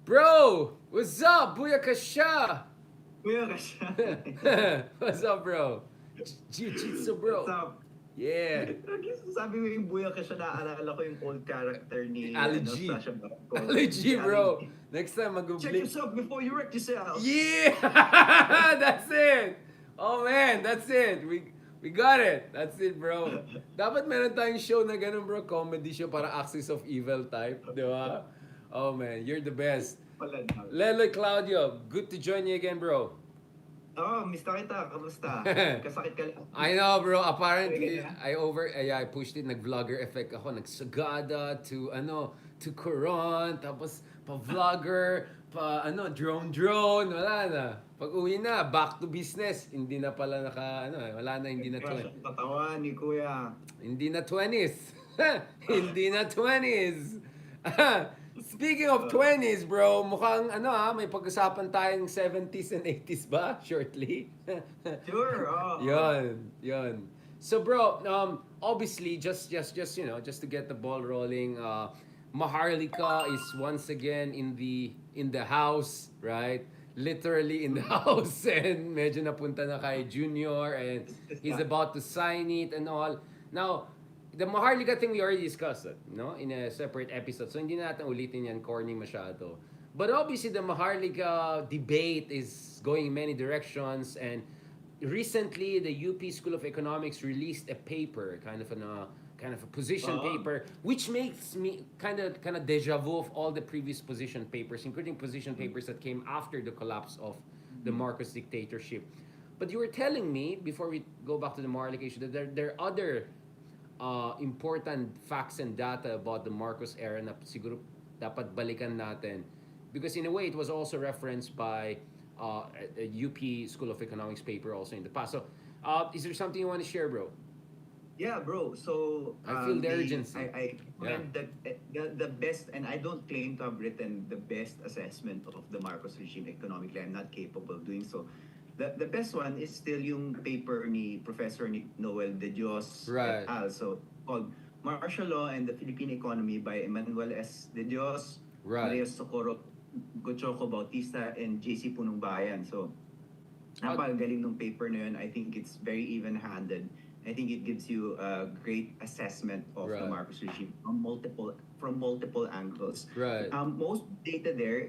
Bro, what's up? Booyakasha! Kuya ka siya. What's up, bro? Jiu-jitsu, What's bro. up? Yeah. Lagi sabi mo yung buya ka siya, naalala ko yung old character ni Allergy. Sasha Baron Cohen, si Allergy, bro. Ali. Next time, Check mag-blink. yourself before you wreck yourself. Yeah! That's it! Oh, man, that's it. We got it. That's it, bro. Dapat meron tayong show na ganun, bro. Comedy show para Axis of Evil type. Di ba? Oh, man, you're the best. Pala na. Lele Claudio, good to join you again, bro. Oh, mista kita. Kamusta? Nagkasakit ka lang. I know, bro. Okay ka Apparently, na? I pushed it. Nag-vlogger effect ako. Nagsagada to, to Quran. Tapos, pa-vlogger, drone. Wala na. Pag uwi na, back to business. Hindi na pala wala na, hindi na Nagcrash 20. ang katawan ni Kuya. Hindi na 20s. Hindi na 20s. Speaking of 20s, bro, mukhang may pag-usapan tayong 70s and 80s ba shortly? Sure, Yon. So bro, obviously just to get the ball rolling, Maharlika is once again in the house, right? Literally in the house, and medyo napunta na kay Junior, and It's he's back. about to sign it and all. Now, the Maharlika thing we already discussed it, no? In a separate episode. So hindi na natin ulitin yan, corny masyado. But obviously the Maharlika debate is going in many directions, and recently the UP School of Economics released a paper, kind of a position Oo. paper, which makes me kind of deja vu of all the previous position papers, including position papers that came after the collapse of the Marcos dictatorship. But you were telling me before we go back to the Maharlika issue that there are other important facts and data about the Marcos era na siguro dapat balikan natin. Because in a way, it was also referenced by a UP School of Economics paper also in the past. So, is there something you want to share, bro? Yeah, bro. So I feel the the urgency. I Yeah. recommend the best, and I don't claim to have written the best assessment of the Marcos regime economically. I'm not capable of doing so. The best one is still yung paper ni Professor Noel de Dios et Right. al. So called Martial Law and the Philippine Economy by Emmanuel S. de Dios, Right. Maria Socorro Gochoco Bautista, and JC Punong Bayan. So Uh, napakagaling ng paper na yun. I think it's very even-handed. I think it gives you a great assessment of the right. Marcos regime from multiple angles. Right. Most data there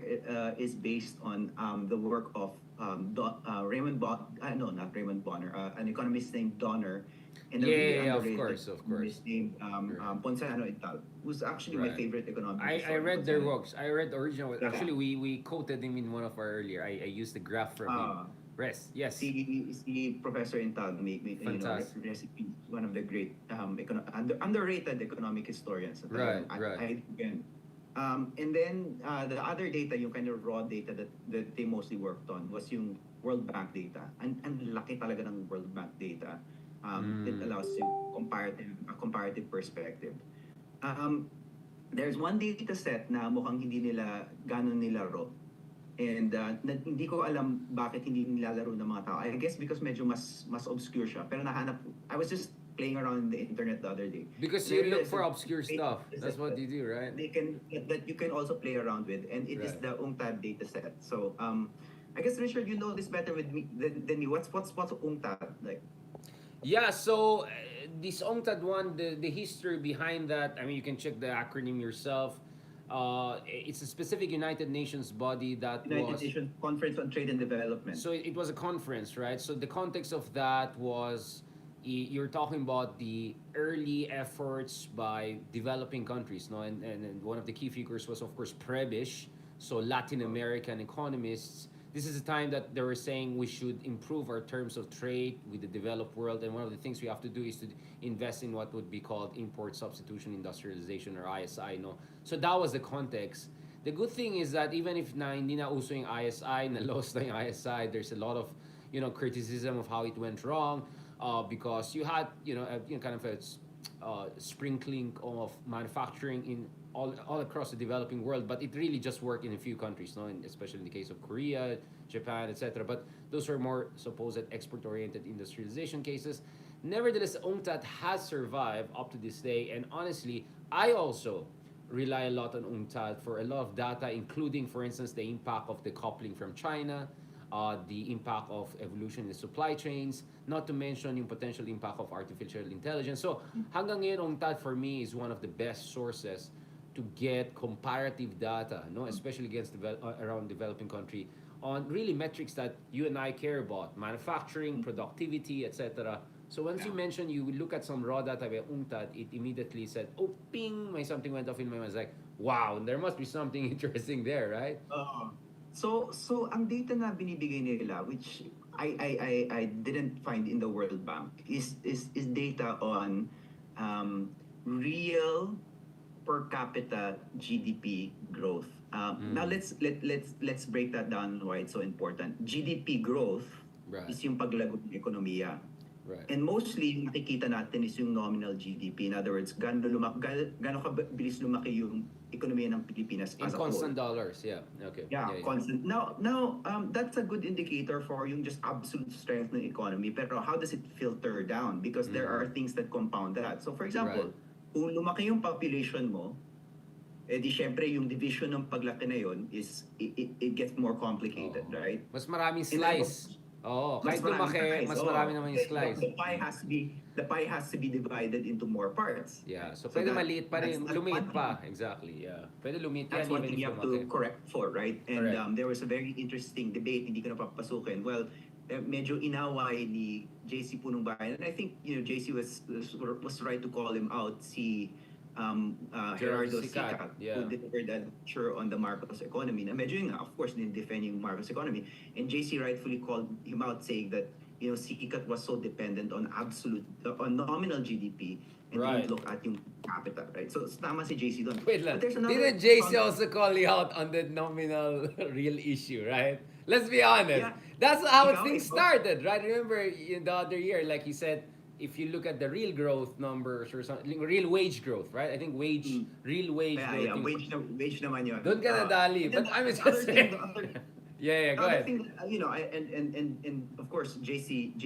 is based on the work of no, not Raymond Bonner, an economist named Donner, and a Yeah, really yeah, yeah, of underrated course, of course. economist named Right. Ponzano et al., who's actually my Right. favorite economic I historian, read their Ponzano. works. I read the original. Yeah. Actually, we quoted him in one of our earlier. I used the graph from him. Uh, Rest. Yes. si Professor Intag, Fantastic. recipe, one of the great underrated economic historians. Right, Talagang right. again. And then the other data, yung kind of raw data that they mostly worked on was yung World Bank data. And laki talaga ng World Bank data. It Mm. allows you a comparative perspective. Um, there's one data set na mukhang hindi nila ganon nilaro, and hindi ko alam bakit hindi nilalaro ng mga tao. I guess because medyo mas obscure siya. Pero nahanap, I was just playing around in the internet the other day. Because There you look is for a obscure data stuff. That's set what you do, right? that you can also play around with, and it is Right. the UNCTAD data set. So I guess Richard, you know this better with me than me. What's UNCTAD like? Yeah, so this UNCTAD one, the history behind that, I mean, you can check the acronym yourself. It's a specific United Nations body that United was. Nations Conference on Trade and Development. So it was a conference, right? So the context of that was you're talking about the early efforts by developing countries, no? And one of the key figures was, of course, Prebisch, so Latin American economists. This is a time that they were saying we should improve our terms of trade with the developed world, and one of the things we have to do is to invest in what would be called import substitution industrialization, or ISI, no? So that was the context. The good thing is that even if na hindi na uso yung ISI, na lost na yung ISI, there's a lot of, criticism of how it went wrong, because you had, kind of a sprinkling of manufacturing in all across the developing world, but it really just worked in a few countries, no? And especially in the case of Korea, Japan, etc. But those are more supposed export-oriented industrialization cases. Nevertheless, UNCTAD has survived up to this day, and honestly, I also rely a lot on UNCTAD for a lot of data, including, for instance, the impact of decoupling from China, the impact of evolution in the supply chains, not to mention yung potential impact of artificial intelligence. So hanggang ngayon, UNCTAD for me is one of the best sources to get comparative data, no, especially against around developing country on really metrics that you and I care about, manufacturing, productivity, etc. So once you Yeah. mentioned you look at some raw data by UNCTAD, it immediately said, oh, ping, may something went off in my mind. I was like, wow, there must be something interesting there, right? So ang data na binibigay nila, which I didn't find in the World Bank, is data on real per capita GDP growth. Now let's break that down why it's so important. GDP growth Right, is yung paglago ng ekonomiya. right. And mostly, yung nakikita natin is yung nominal GDP. In other words, gaano kabilis lumaki yung ekonomiya ng Pilipinas In as a whole. constant dollars, yeah. Okay. Yeah, Yeah. constant. Now, that's a good indicator for yung just absolute strength ng economy. Pero how does it filter down? Because there are things that compound that. So for example, kung lumaki yung population mo, eh di syempre yung division ng paglaki na yun it gets more complicated, Oo. right? Mas maraming And then, slice. Oo, mas kahit maraming lumaki, slice. mas Oo. marami naman yung slice. The pie has to be divided into more parts. Yeah, so So pwede that- maliit pa rin, that's lumiit one pa. thing. Exactly, yeah. Pwede lumiit That's yan one even thing if you have lumaki. to correct for, right? And Correct. there was a very interesting debate, hindi ko na papasukin. Well, medyo inaway ni JC Punong Bayan. And I think, JC was right to call him out, si Gerardo Sicat, yeah. who delivered that lecture on the Marcos economy. Na medyo yung, of course, defend yung Marcos economy. And JC rightfully called him out, saying that, Sicat was so dependent on on nominal GDP and Right. didn't look at yung capita, right? So, tama si JC doon. Wait lang, But there's another didn't JC also call you out on the nominal real issue, right? Let's be honest. Yeah. That's how Ikaw, things started, right? Remember in the other year, like he said, if you look at the real growth numbers or something, real wage growth, right? I think real wage growth. Yeah, wage naman yun. Don't get nadali. And then But I'm the just other thing, saying. the other, Yeah, the go other ahead. thing, and of course, JC,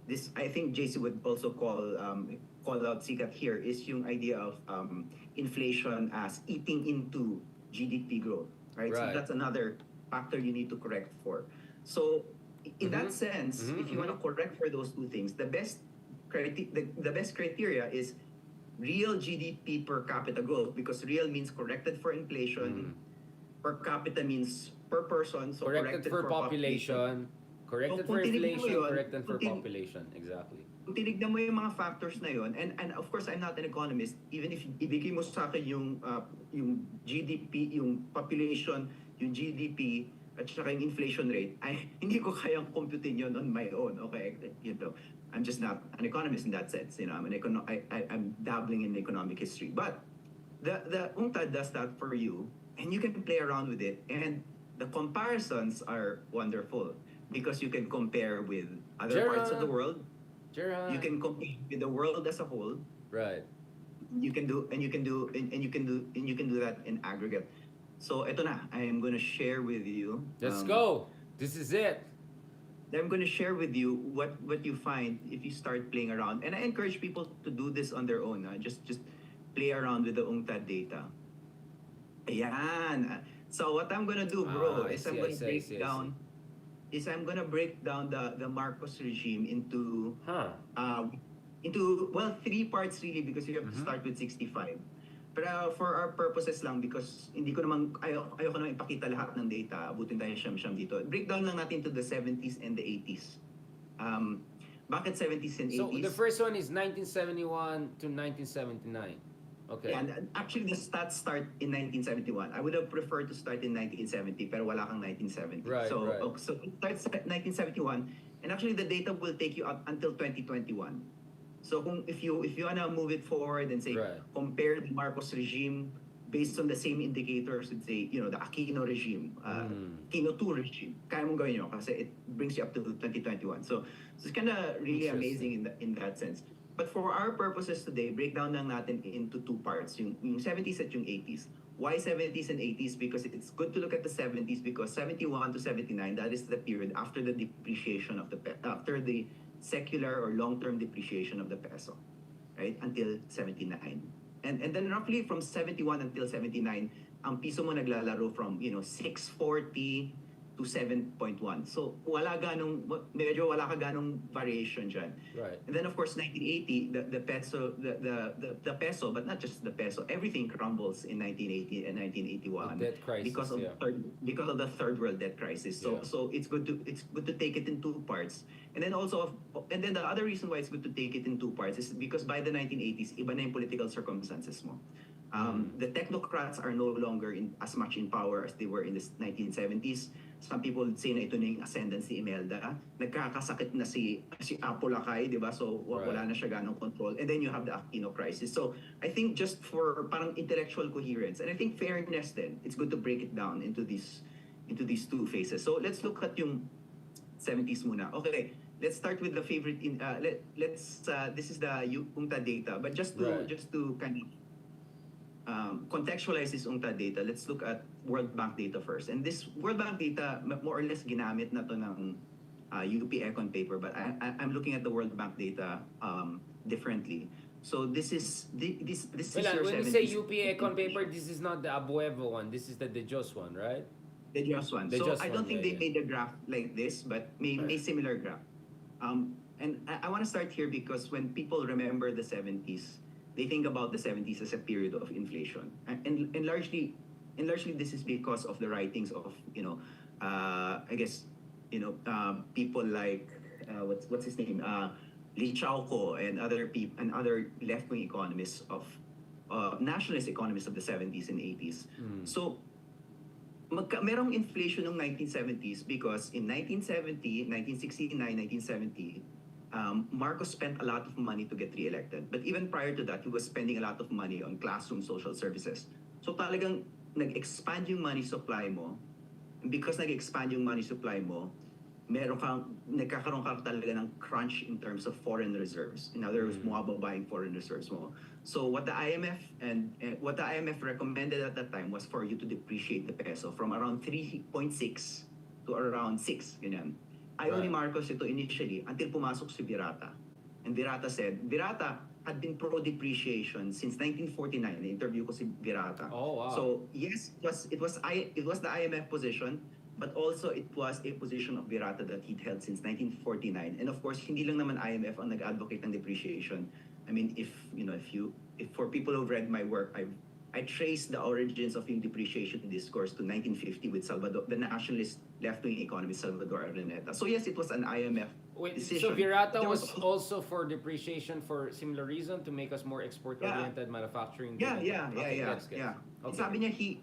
this, I think JC would also call out Sikat here, is yung idea of inflation as eating into GDP growth, right? So Right. that's another factor you need to correct for. So in that sense, if you want to correct for those two things, the best criteria is real GDP per capita growth, because real means corrected for inflation, per capita means per person, so Corrected for population, corrected So, for kung tinignan mo inflation, yun, corrected for kung tin- population. Exactly. Kung tinignan mo yung mga factors na yun, and of course I'm not an economist, even if ibigay mo sa akin yung GDP, yung population, yung GDP, at saka yung inflation rate, ay hindi ko kayang computein yun on my own. Okay, I'm just not an economist in that sense. I'm dabbling in economic history, but the UNCTAD does that for you, and you can play around with it, and the comparisons are wonderful because you can compare with other parts of the world. Gerard. You can compare with the world as a whole. Right. You can do that in aggregate. So ito na, I am going to share with you. Let's go. This is it. I'm going to share with you what you find if you start playing around, and I encourage people to do this on their own. Just play around with the UNCTAD data. Ayan. So what I'm going to do, bro, is I'm going to break down. Is I'm gonna break down the Marcos regime into three parts really, because you have to start with 65. Pero for our purposes lang, because hindi ko naman ayoko naman ipakita lahat ng data, abutin tayo siyam dito. Breakdown lang natin to the 70s and the 80s. Bakit 70s and 80s? So the first one is 1971 to 1979. Okay. Yeah, and actually the stats start in 1971. I would have preferred to start in 1970, pero wala kang 1970. Right, so, right. So it starts at 1971, and actually the data will take you up until 2021. So if you wanna move it forward and say compare the Marcos regime based on the same indicators, and say the Aquino regime, Aquino 2 regime, kaya mong gawin yun kasi it brings you up to 2021. So it's kind of really amazing in that sense. But for our purposes today, breakdown lang natin into two parts, yung 70s at yung 80s. Why 70s and 80s? Because it's good to look at the 70s, because 71 to 79, that is the period after the depreciation of after the secular or long-term depreciation of the peso, right? Until 79. And then roughly from 71 until 79, ang piso mo naglalaro from, 640 to 7.1. So medyo wala ka ganong variation dyan. Right. And then of course 1980, the peso, but not just the peso, everything crumbles in 1980 and 1981 The debt crisis, because of the third world debt crisis. So it's good to take it in two parts. And then the other reason why it's good to take it in two parts is because by the 1980s, iba na yung political circumstances mo. The technocrats are no longer as much in power as they were in the 1970s. Some people would say na ito na yung ascendancy Imelda. Nagkakasakit na si Apolacay, di ba? So wala na siya ganong control. And then you have the Aquino crisis. So I think just for parang intellectual coherence, and I think fairness then, it's good to break it down into these two phases. So let's look at yung 70s muna. Okay, let's start with the favorite. This is the UNCTAD data, but just to kind of contextualize this UNCTAD data, let's look at World Bank data first. And this World Bank data, more or less ginamit na to ng UP Econ paper, but I'm looking at the World Bank data differently. So this is this Well, when you say UP Econ paper, this is not the Abuevo one. This is the De Jos one, right? The just one. The So just I don't one, think they made a graph like this, but may similar graph. And I want to start here because when people remember the 70s, they think about the 70s as a period of inflation, and largely this is because of the writings of I guess people like what's his name, Lee Chauco and other people and other left-wing economists of nationalist economists of the 70s and 80s. So merong inflation ng 1970s because in 1970, 1969, 1970, Marcos spent a lot of money to get re-elected. But even prior to that, he was spending a lot of money on classroom social services. So talagang nag-expand yung money supply mo. And because nag-expand yung money supply mo, nagkakaroon ka talaga ng crunch in terms of foreign reserves. In other words, bumababa yung foreign reserves mo. So what the IMF recommended at that time was for you to depreciate the peso from around 3.6 to around 6, ganyan. Ayaw ni Marcos ito initially until pumasok si Virata. And Virata had been pro-depreciation since 1949. Na-interview ko si Virata. Oh, wow. So yes, it was the IMF position, but also it was a position of Virata that he'd held since 1949. And of course, hindi lang naman IMF ang nag-advocate ng depreciation. I mean, if for people who've read my work, I traced the origins of yung depreciation discourse to 1950 with the nationalist left-wing economist Salvador Araneta. So yes, it was an IMF decision. So Virata was also for depreciation for similar reason, to make us more export-oriented manufacturing. Yeah. Okay. Sabi niya he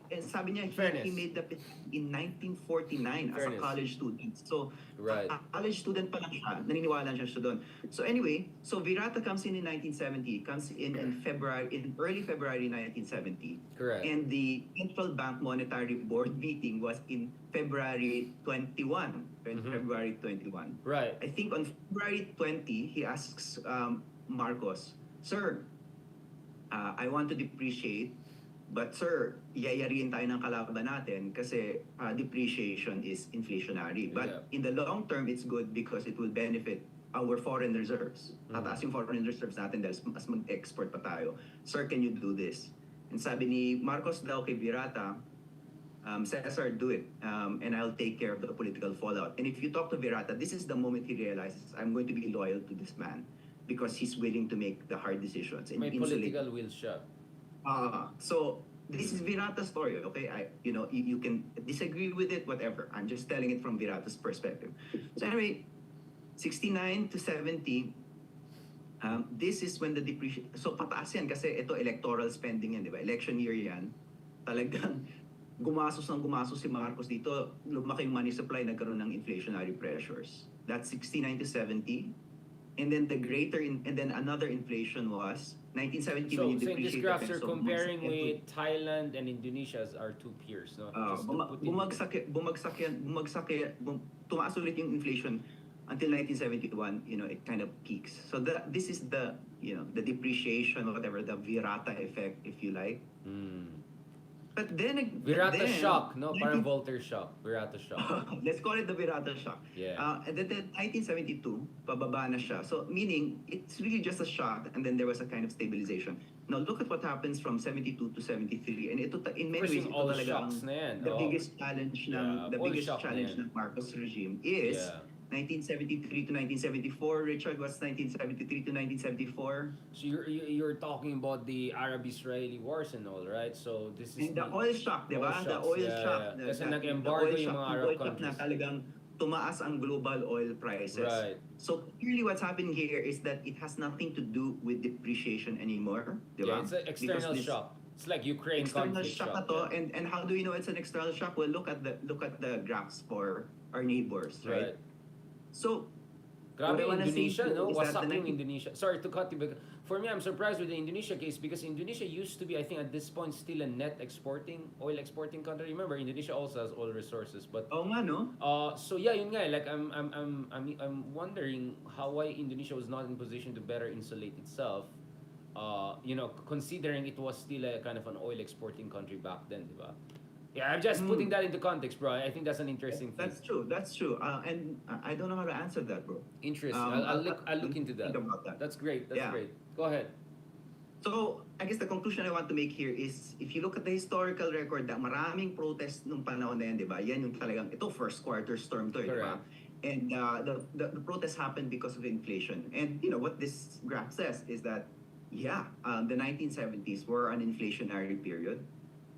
made the in 1949 as a college student. So college student pa lang siya, naniniwala siya doon. So anyway, so Virata comes in 1970, comes in early February 1970. Correct. And the Central Bank Monetary Board meeting was in February 21. February 21. Right. I think on February 20, he asks Marcos, "Sir, I want to depreciate, but sir, yayariin tayo ng kalaban natin kasi depreciation is inflationary. But in the long term, it's good because it will benefit our foreign reserves. Tataas yung foreign reserves natin dahil mas mag-export pa tayo. Sir, can you do this?" And sabi ni Marcos daw kay Virata, "Cesar, do it, and I'll take care of the political fallout." And if you talk to Virata, this is the moment he realizes, I'm going to be loyal to this man because he's willing to make the hard decisions. And May political will siya. So this is Virata's story, okay? You can disagree with it, whatever. I'm just telling it from Virata's perspective. So anyway, 69 to 70, this is when the depreciation, so pataas yan kasi ito electoral spending yan, di ba? Election year yan. Talagang gumasos si Marcos dito, lumaki yung money supply, nagkaroon ng inflationary pressures. That's 69 to 70. And then and then another inflation was 1970 So, when you so in this depreciate graph, the you're peso. comparing with Thailand and Indonesia as our two peers, no? Tumaas ulit yung inflation until 1971, it kind of peaks. So this is the depreciation, whatever, the Virata effect, if you like. But then Virata shock, no? Parang Voltaire shock. Virata shock. Let's call it the Virata shock. Yeah. And then 1972, pababa na siya. So meaning, it's really just a shock, and then there was a kind of stabilization. Now look at what happens from 72 to 73, and in Of many course, ways yung ito oil talaga shocks na yan. the Oh, biggest challenge yeah, oil shock na yan. ng Marcos regime is Yeah. 1973 to 1974. Richard, what's 1973 to 1974? So you're talking about the Arab-Israeli wars and all, right? So this is And the the oil shock, di oil ba? The shocks. oil Yeah, shock. yeah. The, Kasi the nag-embargo oil yung shock, mga yung Arab oil shock na countries. talagang tumaas ang global oil prices. Right. So clearly what's happening here is that it has nothing to do with depreciation anymore, di Yeah, ba? it's an Because external this shock. It's like Ukraine external conflict shock na shock. to, Yeah. and how do we know it's an external shock? Well, look at the graphs for our neighbors, right? Right. So Grabe, what I wanna say Indonesia, here no? is that Wasak the yung Indonesia. Sorry to cut you, but for me, I'm surprised with the Indonesia case because Indonesia used to be, I think, at this point, still a net oil exporting country. Remember, Indonesia also has oil resources, but oh nga no. so yeah, yun nga. Like I'm wondering how why Indonesia was not in position to better insulate itself. Considering it was still a kind of an oil exporting country back then, diba? Yeah, I'm just putting that into context, bro. I think that's an interesting thing. That's true. That's true. And I don't know how to answer that, bro. Interesting. I'll look into that. Think about that. That's great. That's Yeah. great. Go ahead. So, I guess the conclusion I want to make here is if you look at the historical record, that maraming protest nung panahon na yan, di ba? Yan yung talagang, ito first quarter storm to, di ba? Correct. And the protests happened because of inflation. And what this graph says is that, the 1970s were an inflationary period.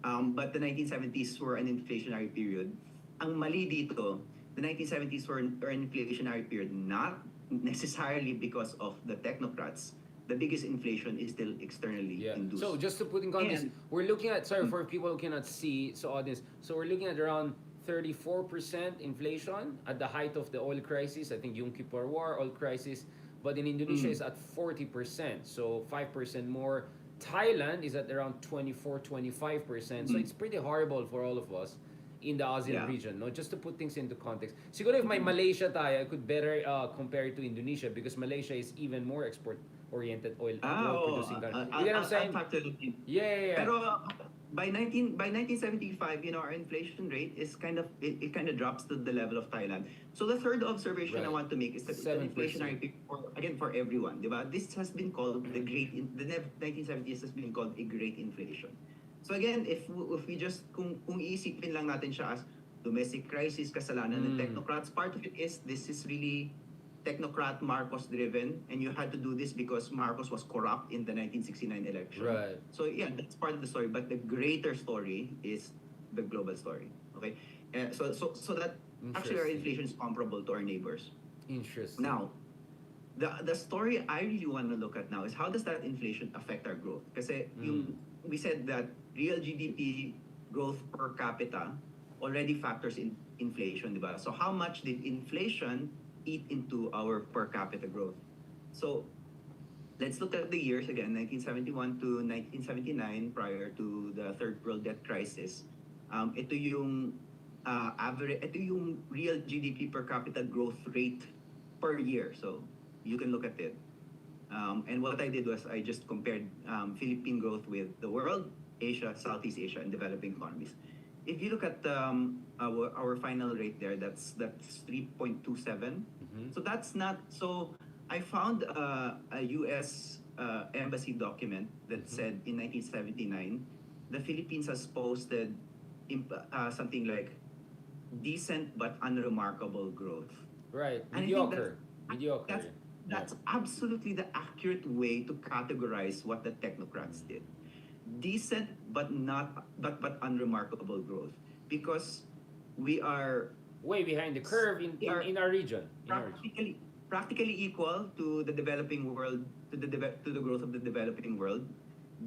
But the 1970s were an inflationary period. Ang mali dito, the 1970s were an inflationary period, not necessarily because of the technocrats. The biggest inflation is still externally Yeah. induced. So just to put in context, And- we're looking at for people who cannot see, so audience. So we're looking at around 34% inflation at the height of the oil crisis. I think Yom Kippur War, oil crisis. But in Indonesia, it's at 40%, so 5% more. Thailand is at around 24-25%. So it's pretty horrible for all of us in the ASEAN Yeah. region, no? Just to put things into context. Siguro if may Malaysia tayo, I could better compare it to Indonesia because Malaysia is even more export-oriented oil producing country. You get what I'm saying? Yeah. Pero by 1975, our inflation rate is it kind of drops to the level of Thailand. So the third observation I Right. want to make is that it's an 7%. inflationary period for everyone, di ba? This has been called the 1970s has been called a great inflation. So again, if we just kung iisipin lang natin siya as domestic crisis, kasalanan ng technocrats, part of it is this is really technocrat Marcos driven, and you had to do this because Marcos was corrupt in the 1969 election. Right. So yeah, that's part of the story, but the greater story is the global story. Okay, so that actually our inflation is comparable to our neighbors. Interesting. Now, the story I really want to look at now is how does that inflation affect our growth? Kasi we said that real GDP growth per capita already factors in inflation, di ba? So how much did inflation eat into our per capita growth? So let's look at the years again, 1971 to 1979, prior to the third world debt crisis. Ito yung ito yung real GDP per capita growth rate per year. So you can look at it. And what I did was I just compared Philippine growth with the world, Asia, Southeast Asia, and developing economies. If you look at our final rate there, that's 3.27. So that's not so. I found a U.S. Embassy document that said in 1979 the Philippines has posted something like decent but unremarkable growth. Right. And I think Mediocre. Mediocre. That's absolutely the accurate way to categorize what the technocrats did. Decent but unremarkable growth, because we are Way behind the curve in our region. practically equal to the developing world, to the growth of the developing world,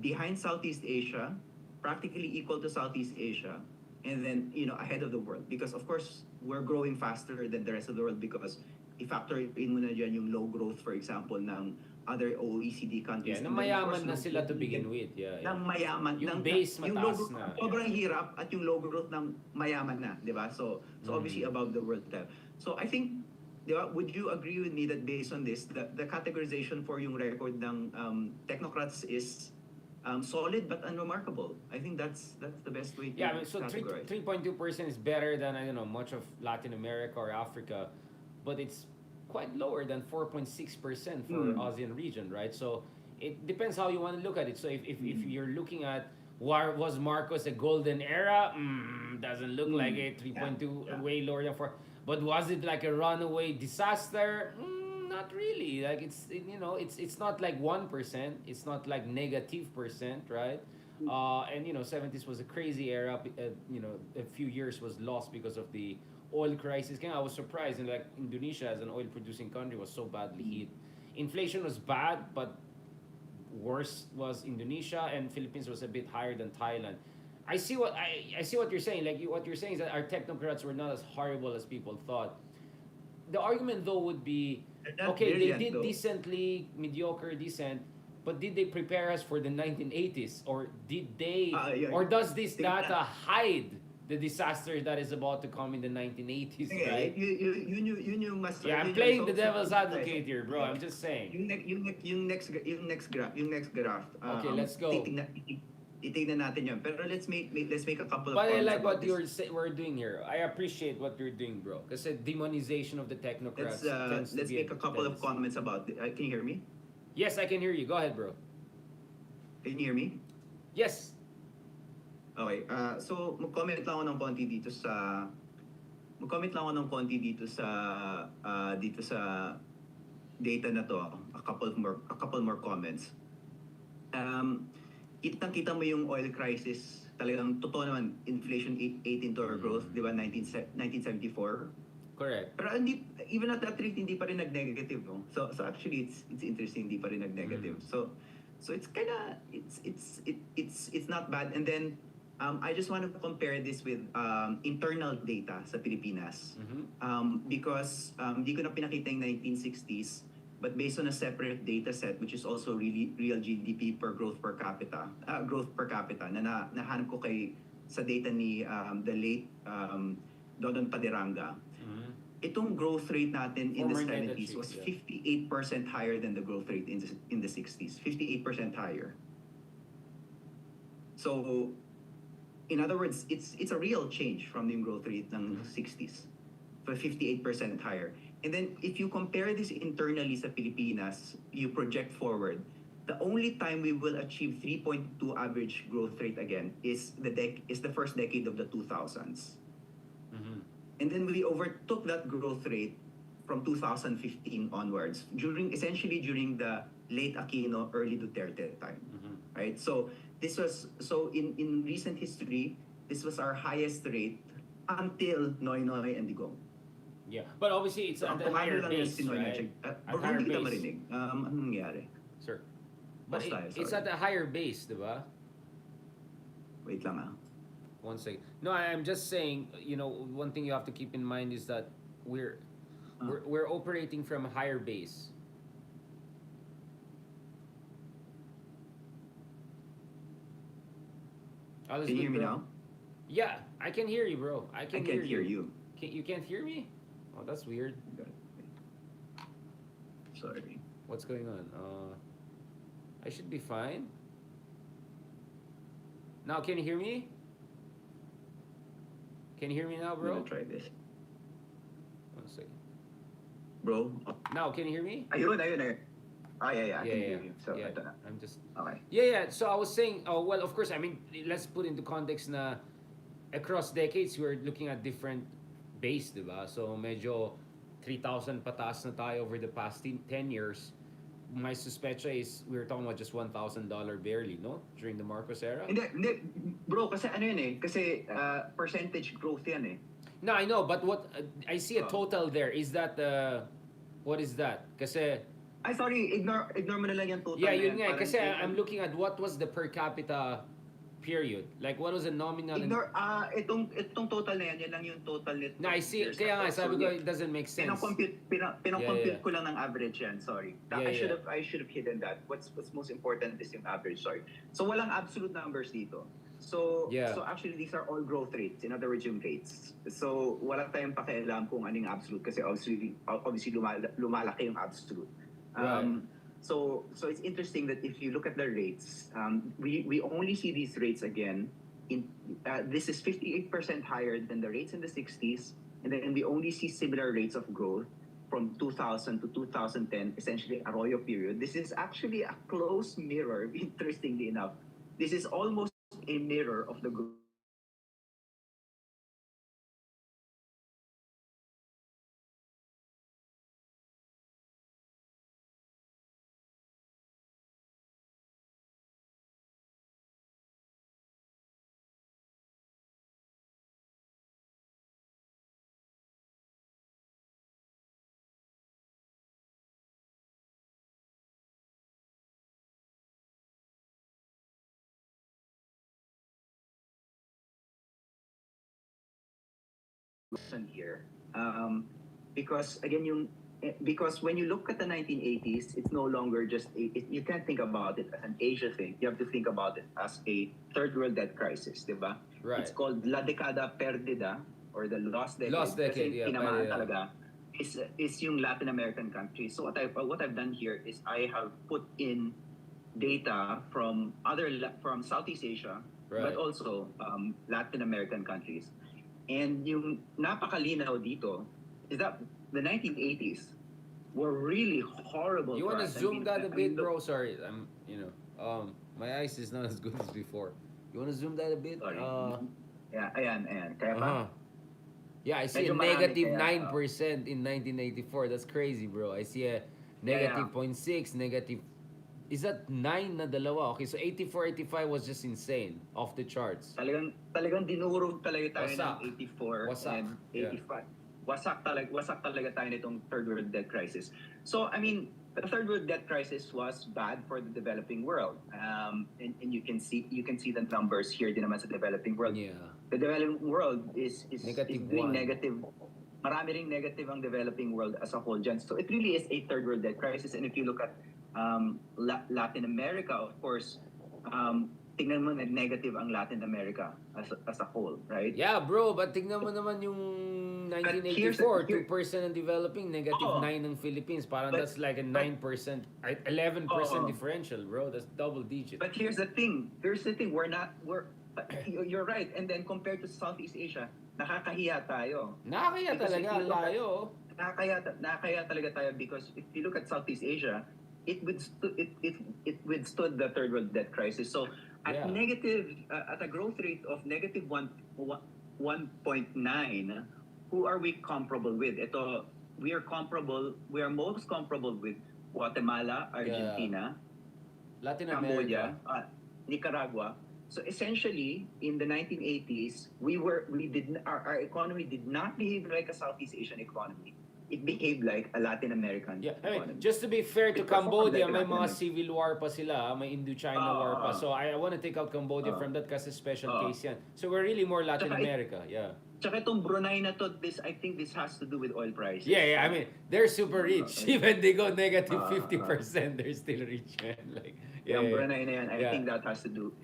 behind Southeast Asia, practically equal to Southeast Asia, and then ahead of the world, because of course we're growing faster than the rest of the world, because i-factor in mo na dyan yung low growth, for example, ng other OECD countries. Yeah, And na then, of mayaman course, na sila to begin with. Yeah. ng mayaman, Yung ng, base yung low mataas growth, na. sobrang hirap, at yung low growth ng mayaman na, di ba? So obviously above the world level. So I think, di ba, would you agree with me that based on this, the categorization for yung record ng technocrats is solid but unremarkable? I think that's the best way to Yeah, I mean, so categorize. 3.2% is better than much of Latin America or Africa, but it's quite lower than 4.6% for ASEAN region, right? So it depends how you want to look at it. So if you're looking at was Marcos a golden era? Doesn't look like it. Yeah, 3.2 yeah. way lower than 4. But was it like a runaway disaster? Not really. Like it's not like 1%. It's not like -%, right? And 70s was a crazy era. A few years was lost because of the oil crisis. Kaya I was surprised, and like Indonesia as an oil producing country was so badly hit. Inflation was bad, but worst was Indonesia, and Philippines was a bit higher than Thailand. I see what you're saying. Like what you're saying is that our technocrats were not as horrible as people thought. The argument though would be, They're not okay, they brilliant did though. decently, mediocre, decent, but did they prepare us for the 1980s, or did they, Yeah, or does this tingnan data hide the disaster that is about to come in the 1980s, Okay, right? yun yung mas Yeah, I'm yun yung playing the so devil's advocate here, bro. I'm just saying. yung next graph Okay, let's go. titignan natin yun, pero let's make a couple of But I comments like about what this. we're doing here. I appreciate what you're doing, bro. Because demonization of the technocrats tends to Let's be make a couple of tendency. comments about can you hear me? Yes, I can hear you. Go ahead, bro. Can you hear me? Yes. Okay, so mag-comment lang ako ng konti dito sa data na to, a couple more comments. Kitang-kita mo yung oil crisis, talagang totoo naman, inflation ate into our growth, di ba, 1974. Correct. Pero even at that rate, hindi pa rin nag-negative, no? So actually, it's interesting, hindi pa rin nag-negative. So it's kinda, it's not bad. And then, I just want to compare this with internal data sa Pilipinas. Because di ko na pinakita yung 1960s, but based on a separate data set, which is also really real GDP growth per capita, na nahanap ko sa data ni the late Dodon Paderanga. Itong growth rate natin in the Former 70s Chief, was yeah. 58% higher than the growth rate in the 60s. 58% higher. So, in other words, it's a real change from the growth rate ng 60s. So 58% higher. And then if you compare this internally sa Pilipinas, you project forward, the only time we will achieve 3.2 average growth rate again is the first decade of the 2000s. And then we overtook that growth rate from 2015 onwards, essentially during the late Aquino, early Duterte time. Right? So in recent history, this was our highest rate until Noy Noy and Digong. Yeah. But obviously, it's at a higher base, right? At higher Hindi kita base. marinig. Anong nangyari? Sir. But Basta, it's sorry. at a higher base, diba? Wait lang ah. One second. No, I'm just saying, one thing you have to keep in mind is that we're operating from a higher base. All is Can you good, hear me bro. now? Yeah, I can hear you, bro. I I can can't hear you. You can't hear me? Oh, that's weird. Sorry. What's going on? I should be fine. Now, can you hear me? Can you hear me now, I'm bro? gonna try this. One second. Bro. Now, can you hear me? Ayun. Yeah. I can hear you. So, yeah. ito na. I'm just. Okay. Yeah. So I was saying, well, of course, I mean, let's put into context na across decades, we're looking at different base, diba? So medyo 3,000 pataas na tayo over the past 10 years. My suspecha is we're talking about just $1,000 barely, no? During the Marcos era. Hindi. Bro, kasi ano yun eh. Kasi percentage growth yan eh. No, I know, but what I see a total there. Is that what is that? Kasi Ay, sorry. Ignore mo na lang yung total yeah, na yun yan. nga. Parang Kasi I'm looking at what was the per capita period. Like what was the nominal? Itong total na yan lang yung total nito. No, I see. Kaya nga, sabi ko, it doesn't make sense. Pinakompute ko lang ng average yan, sorry. Yeah, I should have hidden that. What's most important is yung average, sorry. So walang absolute numbers dito. So actually these are all growth rates, in other words yung rates. So wala tayong pakialam kung anong absolute kasi obviously lumalaki yung absolute. Right. So it's interesting that if you look at the rates, we only see these rates again. This is 58% higher than the rates in the 60s, and then we only see similar rates of growth from 2000 to 2010, essentially Arroyo period, this is actually a close mirror, interestingly enough. This is almost a mirror of the growth rate of negative 9% from here. Because again, because when you look at the 1980s, it's no longer just you can't think about it as an Asia thing. You have to think about it as a third world debt crisis, diba? Right. It's called La Decada Perdida or the Lost Decade. Lost decade, Kasi yeah. tinamaan Yeah. talaga is yung Latin American countries. So what I've done here is I have put in data from from Southeast Asia, Right. but also Latin American countries. And yung napakalinaw dito is that the 1980s were really horrible You for want to us. zoom that a bit, look, bro? Sorry, my eyes is not as good as before. You want to zoom that a bit? sorry. Yeah, ayan. Kaya pa? Uh-huh. Yeah, I see a Medyo marami negative kaya, 9% in 1984. That's crazy, bro. I see a Yeah. negative 0.6, negative. Is that 9 na dalawa? Okay, so 84, 85 was just insane. Off the charts. Talagang dinurog talaga tayo Wasak. ng 84 Wasak. and 85. Wasak talaga tayo nitong third world debt crisis. So, I mean, the third world debt crisis was bad for the developing world. And you can see the numbers here din naman sa developing world. Yeah. The developing world is Negative doing 1. negative. Marami ring negative ang developing world as a whole dyan. So it really is a third world debt crisis. And if you look at Latin America, of course, tingnan mo na negative ang Latin America as a whole, right? Yeah, bro, but tignan mo naman yung 1984, 2% ng developing, negative 9 ng Philippines. Parang that's like a 9%, 11% differential, bro. That's double digit. But here's the thing. You're right. And then compared to Southeast Asia, nakakahiya tayo. Nakakaya Because talaga, if you look at- layo. Nakakaya talaga tayo because if you look at Southeast Asia, it withstood the third world debt crisis. So at at a growth rate of negative 1.9, who are we comparable with? We are most comparable with Guatemala, Argentina, Latin Cambodia, America. Nicaragua. So essentially, in the 1980s, our economy did not behave like a Southeast Asian economy. It behaved like a Latin American Yeah, I economy. mean, just to be fair to It performed Cambodia, like may Latin mga America. civil war pa sila, may Indochina war pa. So I want to take out Cambodia from that kasi special case yan. So we're really more Latin Tsaka America, yeah. Tsaka itong Brunei na to, I think this has to do with oil prices. Yeah, I mean, they're super rich. Even they go negative 50%, they're still rich, man. Like, Yung Brunei na yan, I Yeah. think that has to do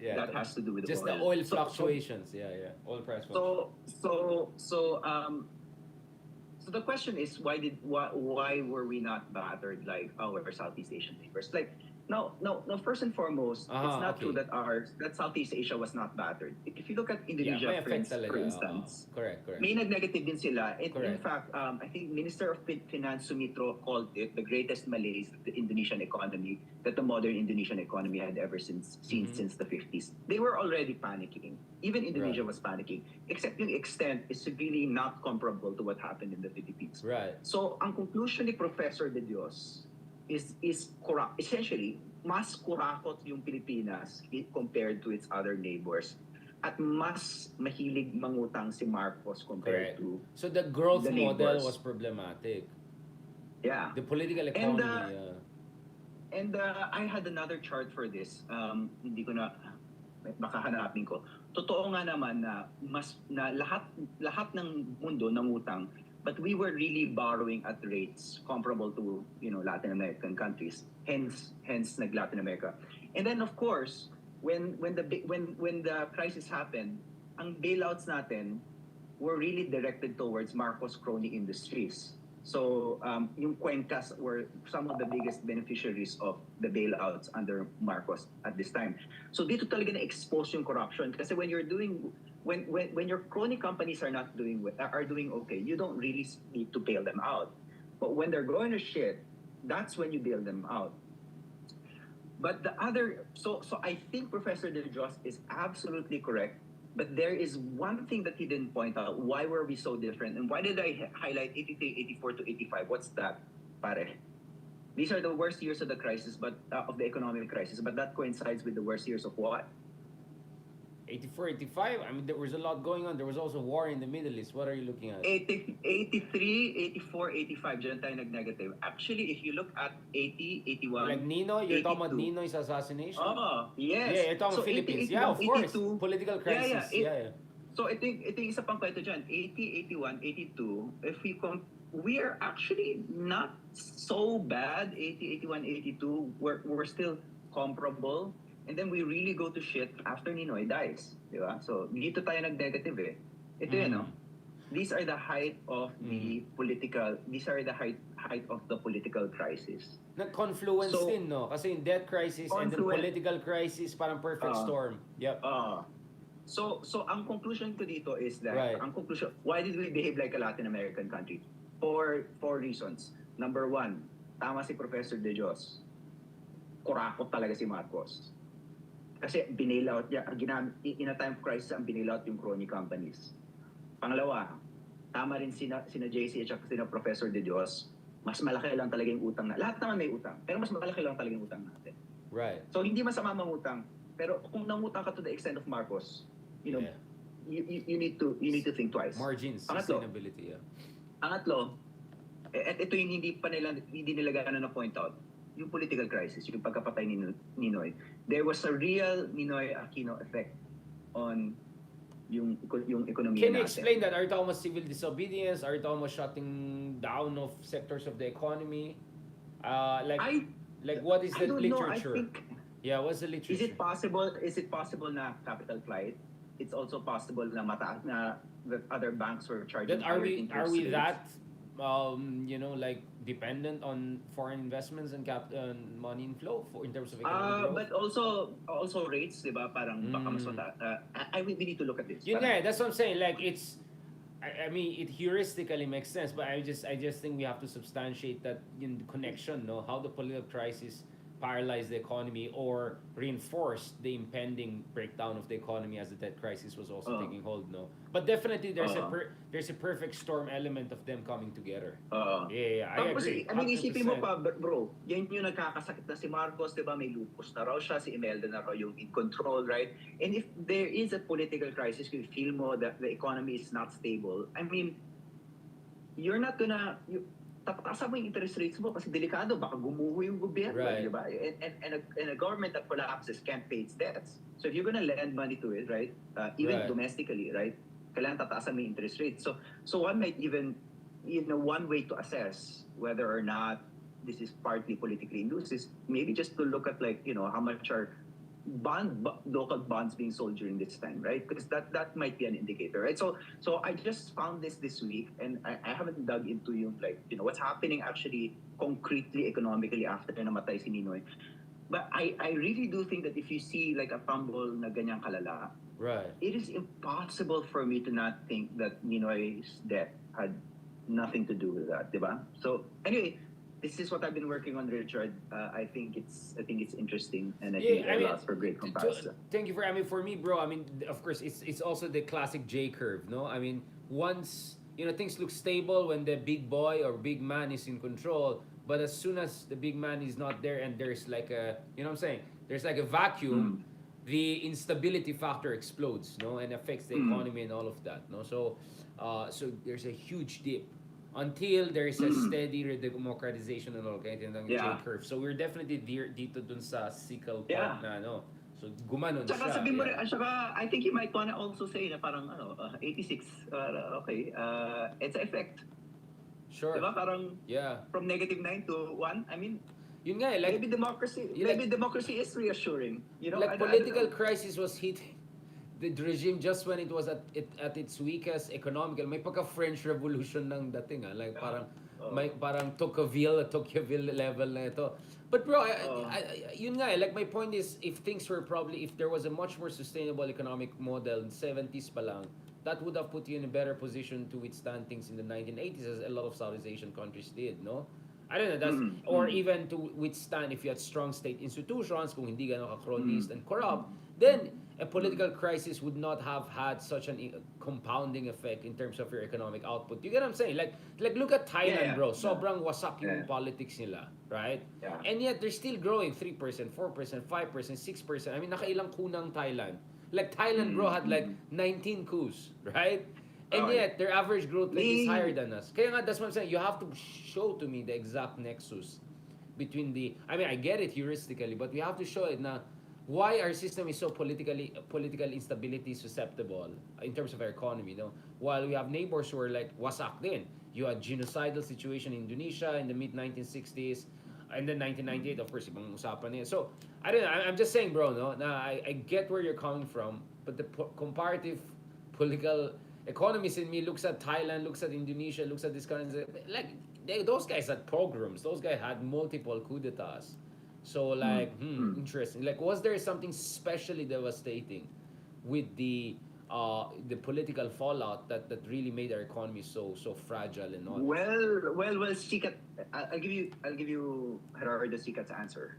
with just oil. the oil So- fluctuations. Yeah. Oil price fluctuations. So the question is, why were we not battered like our Southeast Asian neighbors? Like, no. First and foremost, it's not true that Southeast Asia was not battered. If you look at Indonesia, may effect for talaga. instance, Correct. may nag-negative din sila. In Correct. fact, I think Minister of Finance Sumitro called it the greatest malaise of the Indonesian economy that the modern Indonesian economy had ever seen since the 50s. They were already panicking. Even Indonesia was panicking. Except yung extent is really not comparable to what happened in the Philippines. Right. So, ang conclusion ni Professor De Dios is corrupt. Essentially, mas kurakot yung Pilipinas compared to its other neighbors. At mas mahilig mangutang si Marcos compared Correct. to So the growth the model neighbors. was problematic. Yeah. The political economy. And I had another chart for this. Hindi ko na baka hanapin ko. Totoo nga naman na lahat ng mundo nangutang, but we were really borrowing at rates comparable to Latin American countries. Hence nag-Latin America. And then of course, when the crisis happened, ang bailouts natin were really directed towards Marcos crony industries. So yung Cuencas were some of the biggest beneficiaries of the bailouts under Marcos at this time. So dito talaga na-expose yung corruption kasi when your crony companies are doing okay, you don't really need to bail them out. But when they're going to shit, that's when you bail them out. But the other, so I think Professor De Jos is absolutely correct. But there is one thing that he didn't point out. Why were we so different? And why did I highlight 83, 84 to 85? What's that, pare? These are the worst years of the crisis, but of the economic crisis. But that coincides with the worst years of what? 84, 85. I mean, there was a lot going on. There was also war in the Middle East. What are you looking at? 83, 84, 85, dyan tayo nag-negative. Actually, if you look at 80, 81, Like Ninoy, you're talking about 82. Ninoy's assassination? Oh, yes. Yeah, you're talking So about Philippines. 80, Yeah, of course. 82. Political crisis. Yeah. So ito yung isa pang kwento dyan. 80, 81, 82. If we are actually not so bad. 80, 81, 82. We're still comparable. And then we really go to shit after Ninoy dies. Di ba? So, dito tayo nag-negative eh. Ito yun, no? These are the height of the political, these are the height of the political crisis. Nag-confluence So, din, no? Kasi yung debt crisis and then political crisis, parang perfect storm. Yep. So ang conclusion ko dito is that, Right. why did we behave like a Latin American country? For four reasons. Number one, tama si Professor De Jos. Kurakot talaga si Marcos. Kasi binailout niya, in a time of crisis, ang binailout yung crony companies. Pangalawa, tama rin sina JC at sina Professor De Dios, mas malaki lang talaga yung utang na. Lahat naman may utang, pero mas malaki lang talaga yung utang natin. Right. So hindi masama mangutang, pero kung nangutang ka to the extent of Marcos, you know, you need to think twice. Margins, Pangatlo, sustainability, yeah. Pangatlo, at ito yung hindi nila gano'n na point out, yung political crisis, yung pagkapatay ni Ninoy. There was a real Ninoy Aquino effect on yung ekonomiya Can you natin. explain that? Are you talking about civil disobedience? Are you talking about shutting down of sectors of the economy? Like what is the literature? I think, yeah, what's the literature? Is it possible na capital flight? It's also possible na that other banks were charging That are we rates. that like dependent on foreign investments and money inflow in terms of economic growth? But also rates, di ba? Parang baka mas we need to look at this. Yun nga, that's what I'm saying. Like I mean, it heuristically makes sense, but I just think we have to substantiate that in connection, no? How the political crisis paralyzed the economy or reinforced the impending breakdown of the economy as the debt crisis was also taking hold, no? But definitely there's a perfect storm element of them coming together. Yeah, I agree. I mean, isipin mo pa, bro, yan yung nagkakasakit na si Marcos, di ba? May lupus na raw siya, si Imelda na raw yung in control, right? And if there is a political crisis, you feel mo that the economy is not stable, I mean, you're not gonna... Tataasan mo yung interest rates mo kasi delikado, baka gumuho yung gobyerno, right. Di ba? And a government that collapses can't pay its debts. So if you're gonna lend money to it, right, even domestically, right, kailangan tataasan mo yung interest rates. So one might even, one way to assess whether or not this is partly politically induced is maybe just to look at how much are local bonds being sold during this time, right? Because that might be an indicator, right? So I just found this week, and I haven't dug into what's happening actually concretely economically after namatay si Ninoy. But I really do think that if you see like a fumble na ganyang kalala, right, it is impossible for me to not think that Ninoy's death had nothing to do with that, diba? So anyway, this is what I've been working on, Richard. I think it's interesting, and I think it allows for great comparison. Thank you for me, bro. I mean, of course, it's also the classic J curve, no? I mean, once things look stable when the big boy or big man is in control, but as soon as the big man is not there and there's like a, what I'm saying, there's like a vacuum, the instability factor explodes, no, and affects the economy and all of that, no. So there's a huge dip. Until there is a steady democratization and all, kaya tinatawag J-curve. So we're definitely dito dun sa sickle point na, no? So gumanon siya. Sabi mo rin, I think you might wanna also say na parang 86, okay, it's an effect. Sure. Diba? Parang from -9 to 1, I mean, yun nga, like, maybe democracy is reassuring. Like political crisis was hitting the regime just when it was at its weakest economical. May pagka French Revolution nang dating, like parang may Oh. parang Tocqueville level na ito. But bro, Oh. yun nga like my point is if there was a much more sustainable economic model in 70s pa lang, that would have put you in a better position to withstand things in the 1980s as a lot of Southeast Asian countries did, no? I don't know, that's Mm, or mm, even to withstand if you had strong state institutions, kung hindi gano'n mm, ka-cronist and corrupt, mm, then a mm. political crisis would not have had such an compounding effect in terms of your economic output. You get what I'm saying? Like look at Yeah, Thailand, yeah, bro. yeah, Sobrang wasak yeah, yung politics nila, right? yeah. And yet they're still growing 3%, 4%, 5%, 6%. I mean, nakailang kunang Thailand. Like Thailand, bro, Mm, had like mm. 19 coups, right? And Okay. yet their average growth rate is higher Me, than us. Kaya nga, that's what I'm saying. You have to show to me the exact nexus between the. I mean, I get it heuristically, but we have to show it now. Why our system is so political instability susceptible in terms of our economy, no? While we have neighbors who are like wasak din. You had genocidal situation in Indonesia in the mid 1960s, and then 1998, of course, ibang usapan niya. So I don't know. I'm just saying, bro. No, na I get where you're coming from, but the comparative political economist in me looks at Thailand, looks at Indonesia, looks at this country, like those guys had pogroms. Those guys had multiple coup d'etats. So mm, like, mm. interesting. Like, was there something specially devastating with the political fallout that really made our economy so fragile and all? Well, Sikat, I'll give you Gerardo Sikat's answer,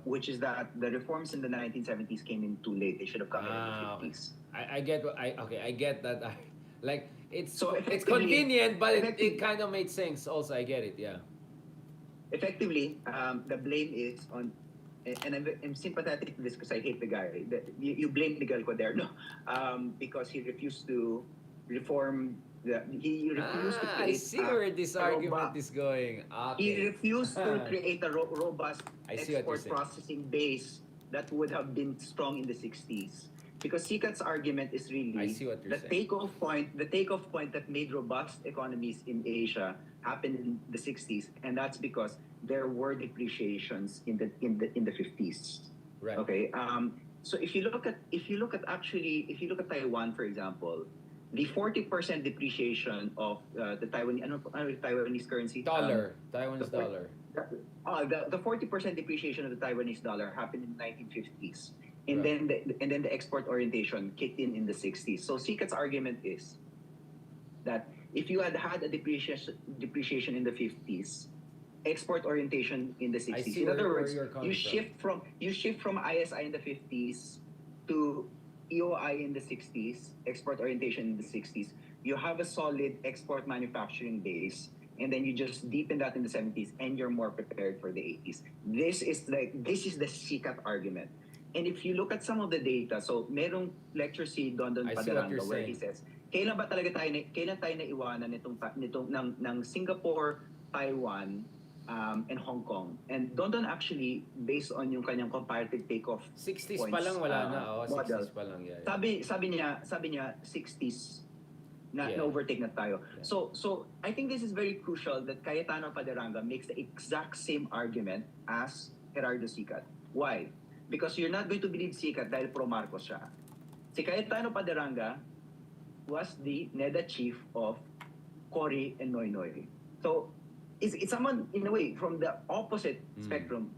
which is that the reforms in the 1970s came in too late. They should have come in the Okay. 50s. I get what I okay. I get that. Like So it's effectively, convenient, but it effective, kind of made sense. Also, I get it. Yeah. effectively, the blame is on, and I'm sympathetic to this because I hate the guy. You blame Miguel Codero, because he refused to reform. He refused to I create see where this a argument is going. he Okay. refused to create a robust I see what you're export saying. processing base that would have been strong in the 60s. Because Sikat's argument is I really see what you're the saying. takeoff point that made robust economies in Asia happen in the 60s, and that's because there were depreciations in the 50s. Right. Okay. So if you look at Taiwan, for example, the 40% depreciation of the Taiwanese currency. Dollar. The Taiwanese four- dollar. the 40% depreciation of the Taiwanese dollar happened in the 1950s, and Right. then the export orientation kicked in the 60s. So Sikat's argument is that if you had a depreciation in the 50s, export orientation in the I 60s. see In other where words, you're coming you shift from ISI in the 50s to EOI in the 60s, export orientation in the 60s. You have a solid export manufacturing base, and then you just deepen that in the 70s, and you're more prepared for the 80s. This is the Sikat argument. And if you look at some of the data, so merong lecture si Don I see what you're Padaranga where he saying. says, kailan tayo naiwanan nitong ng Singapore, Taiwan, and Hong Kong. And Don actually, based on yung kanyang comparative takeoff 60s pa points, lang wala na. Oh, model, 60s pa lang. Yeah. sabi niya 60s na Yeah. overtake na tayo. Yeah. So I think this is very crucial that Cayetano Paderanga makes the exact same argument as Gerardo Sikat. Why? Because you're not going to believe Sikat dahil pro Marcos siya. Si Cayetano Paderanga was the NEDA chief of Cory and Noynoy. So it's someone in a way from the opposite spectrum,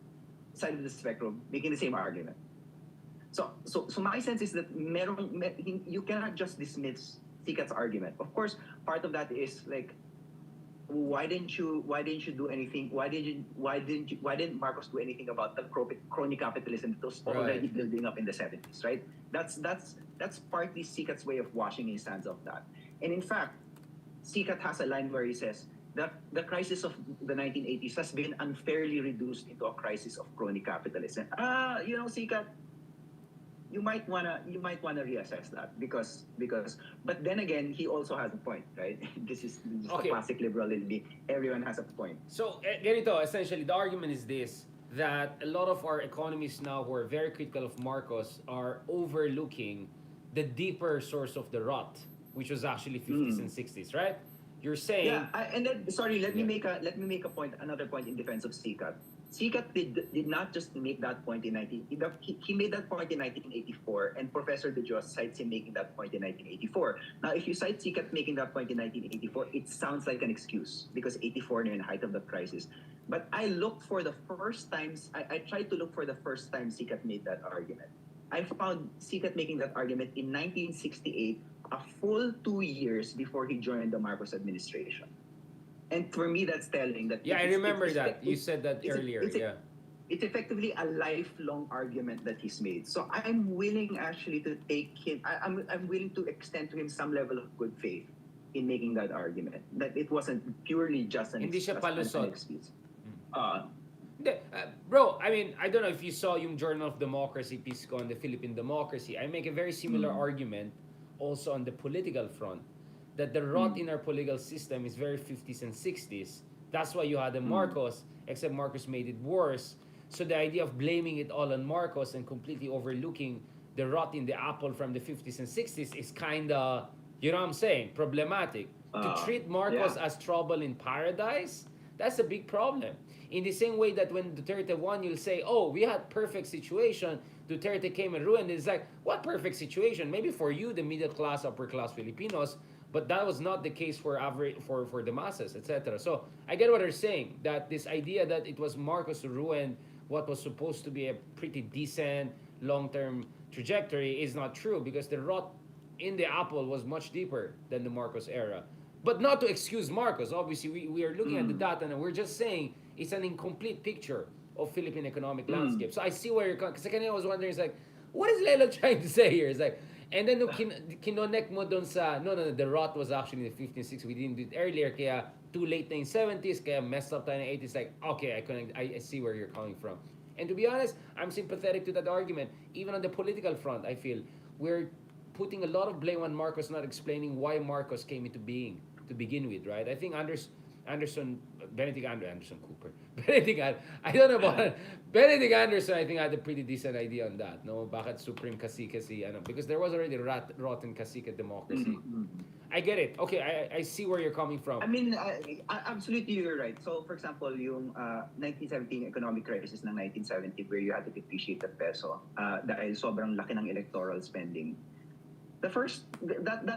side of the spectrum, making the same argument. So my sense is that you cannot just dismiss Sikat's argument. Of course, part of that is like, why didn't you do anything? Why didn't Marcos do anything about the crony capitalism that was already Right. building up in the 70s, right? That's partly Sikat's way of washing his hands of that. And in fact, Sikat has a line where he says that the crisis of the 1980s has been unfairly reduced into a crisis of crony capitalism. Sikat, you might wanna reassess that because but then again, he also has a point, right? This is Okay. the classic liberal in me. Everyone has a point. So, ganito, essentially, the argument is this, that a lot of our economists now who are very critical of Marcos are overlooking the deeper source of the rot, which was actually 50s and 60s, right? You're saying... Yeah, and then sorry, let me Yeah. make a point, another point in defense of Sikat. Sikat did not just make that point in 19... He made that point in 1984, and Professor De Dios cites him making that point in 1984. Now, if you cite Sikat making that point in 1984, it sounds like an excuse because 84 in the height of the crisis. But I looked for the first times, I tried to look for the first time Sikat made that argument. I found Sikat making that argument in 1968, a full 2 years before he joined the Marcos administration. And for me, that's telling that... Yeah, I remember that. You said that earlier, yeah. It's effectively a lifelong argument that he's made. So I'm willing actually to take him... I'm willing to extend to him some level of good faith in making that argument. That it wasn't purely just an Hindi siya palusot. excuse. Bro, I mean, I don't know if you saw yung Journal of Democracy piece ko on the Philippine democracy. I make a very similar argument also on the political front, that the rot in our political system is very 50s and 60s. That's why you had the Marcos, except Marcos made it worse. So the idea of blaming it all on Marcos and completely overlooking the rot in the apple from the 50s and 60s is kind of, you know what I'm saying, problematic. To treat Marcos as trouble in paradise, that's a big problem. In the same way that when Duterte won, you'll say, oh, we had perfect situation, Duterte came and ruined it. It's like, what perfect situation? Maybe for you, the middle class, upper class Filipinos, but that was not the case for for the masses, etc. So I get what they're saying, that this idea that it was Marcos who ruined what was supposed to be a pretty decent long-term trajectory is not true, because the rot in the apple was much deeper than the Marcos era. But not to excuse Marcos. Obviously, we are looking at the data and we're just saying it's an incomplete picture of Philippine economic landscape. So I see where you're coming. Kasi kanina I was wondering, it's like, what is Lelo trying to say here? It's like, and then nung kinonek mo dun sa, no, the rot was actually in the 1560s. We didn't do it earlier, kaya too late na in 70s, kaya messed up tayo in the 80s. Like, okay, I see where you're coming from. And to be honest, I'm sympathetic to that argument. Even on the political front, I feel we're putting a lot of blame on Marcos, not explaining why Marcos came into being to begin with, right? I think Benedict Anderson Cooper. I don't know about Benedict Anderson. I think had a pretty decent idea on that. No, bakit Supreme kasi ano? Because there was already rotten cacique democracy. I get it. Okay, I see where you're coming from. I mean, absolutely, you're right. So, for example, yung 1917 economic crisis ng 1970, where you had to depreciate the peso dahil sobrang laki ng electoral spending. That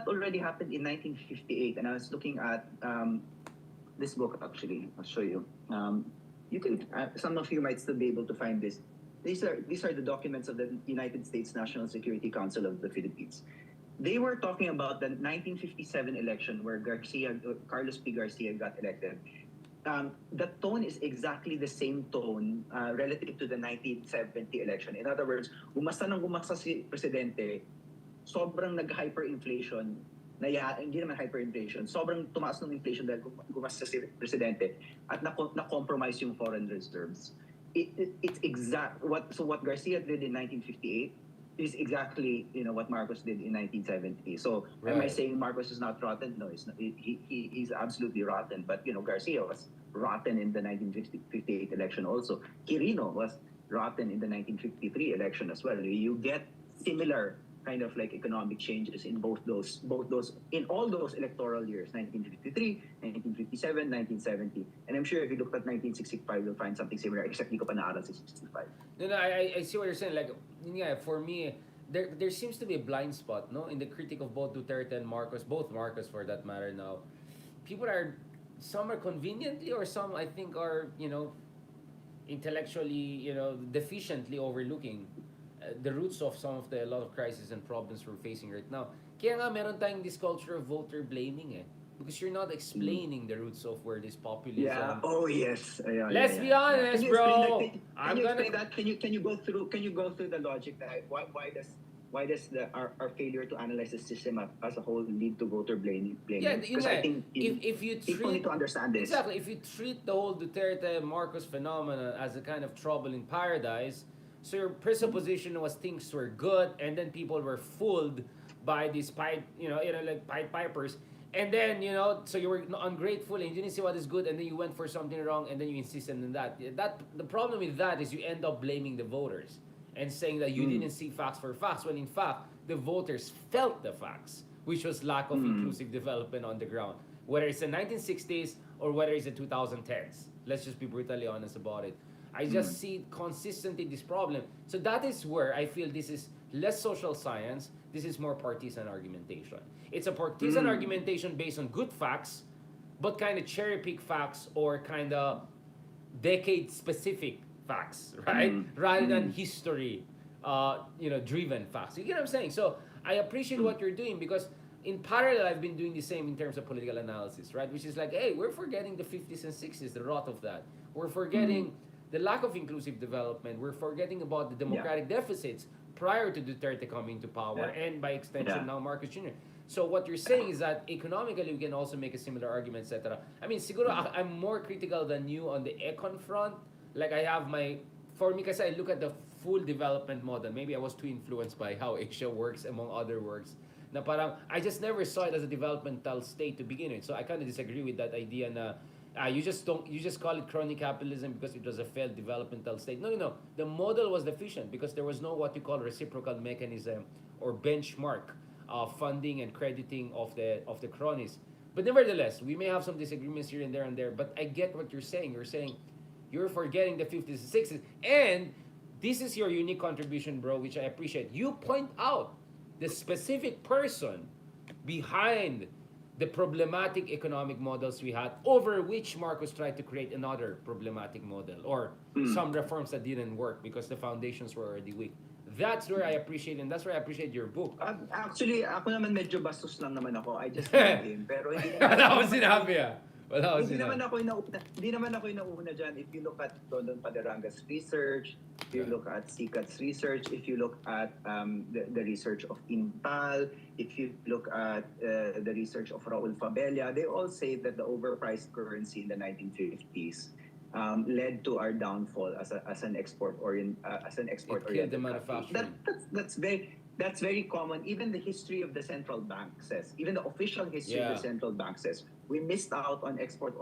already happened in 1958, and I was looking at this book. Actually, I'll show you. You can some of you might still be able to find this. These are the documents of the United States National Security Council of the Philippines. They were talking about the 1957 election where Carlos P. Garcia got elected. The tone is exactly the same tone relative to the 1970 election. In other words, gumasa si presidente, sobrang nag-hyperinflation, hindi naman hyperinflation, sobrang tumaas ng inflation dahil gumasa si presidente at na-compromise yung foreign reserves. It's exact what Garcia did in 1958 is exactly what Marcos did in 1970. So right. Am I saying Marcos is not rotten? No, it's not. He's absolutely rotten. But Garcia was rotten in the 1958 election also. Quirino was rotten in the 1953 election as well. You get similar kind of like economic changes in both those in all those electoral years, 1953, 1957, 1970. And I'm sure if you looked at 1965, you'll find something similar, except hindi ko pa naaral sa 65. No, I see what you're saying. Like, yeah, for me, there seems to be a blind spot, no, in the critique of both Duterte and Marcos, both Marcos for that matter now. People some are conveniently, or some I think are, intellectually, deficiently overlooking the roots of a lot of crises and problems we're facing right now. Kaya nga meron tayong this culture of voter blaming because you're not explaining the roots of where this populism. Yeah. Oh yes. Let's be honest, bro. Can you explain that? Can you go through the logic that why does our failure to analyze the system as a whole lead to voter blaming? Yeah, because I think if you people need to understand this. Exactly. If you treat the whole Duterte Marcos phenomenon as a kind of trouble in paradise. So your presupposition was things were good, and then people were fooled by these Pied Pipers, and then so you were ungrateful and you didn't see what is good, and then you went for something wrong, and then you insisted on that. The problem with that is you end up blaming the voters and saying that you didn't see facts for facts, when in fact the voters felt the facts, which was lack of inclusive development on the ground, whether it's the 1960s or whether it's the 2010s. Let's just be brutally honest about it. I just see consistently this problem. So that is where I feel this is less social science. This is more partisan argumentation. It's a partisan argumentation based on good facts, but kind of cherry pick facts or kind of decade specific facts, right? Rather than history, driven facts. You get what I'm saying? So I appreciate what you're doing because in parallel, I've been doing the same in terms of political analysis, right? Which is like, hey, we're forgetting the 50s and 60s, the rot of that. We're forgetting the lack of inclusive development. We're forgetting about the democratic deficits prior to Duterte coming to power and by extension now Marcos Jr. So what you're saying is that economically we can also make a similar argument, etc. I mean, siguro I'm more critical than you on the econ front. Like I have for me kasi I look at the full development model. Maybe I was too influenced by how Asia works among other works. Na parang, I just never saw it as a developmental state to begin with. So I kind of disagree with that idea na you just call it crony capitalism because it was a failed developmental state. No. The model was deficient because there was no what you call reciprocal mechanism or benchmark funding and crediting of the cronies. But nevertheless, we may have some disagreements here and there, but I get what you're saying. You're saying you're forgetting the 50s and 60s. And this is your unique contribution, bro, which I appreciate. You point out the specific person behind the problematic economic models we had, over which Marcos tried to create another problematic model or some reforms that didn't work because the foundations were already weak. That's where I appreciate, and that's where I appreciate your book. Actually, ako naman medyo bastos lang naman ako. I just named him. Pero hindi naman Wala akong sinabi Hindi naman ako inauna dyan. If you look at Dondon Paderanga's research, if you look at Sikat's research, if you look at the research of Intal, if you look at the research of Raul Fabella, they all say that the overpriced currency in the 1950s led to our downfall as an export oriented manufacturing. That's very common. Even the history of the central bank says, even the official history of the central bank says, we missed out on export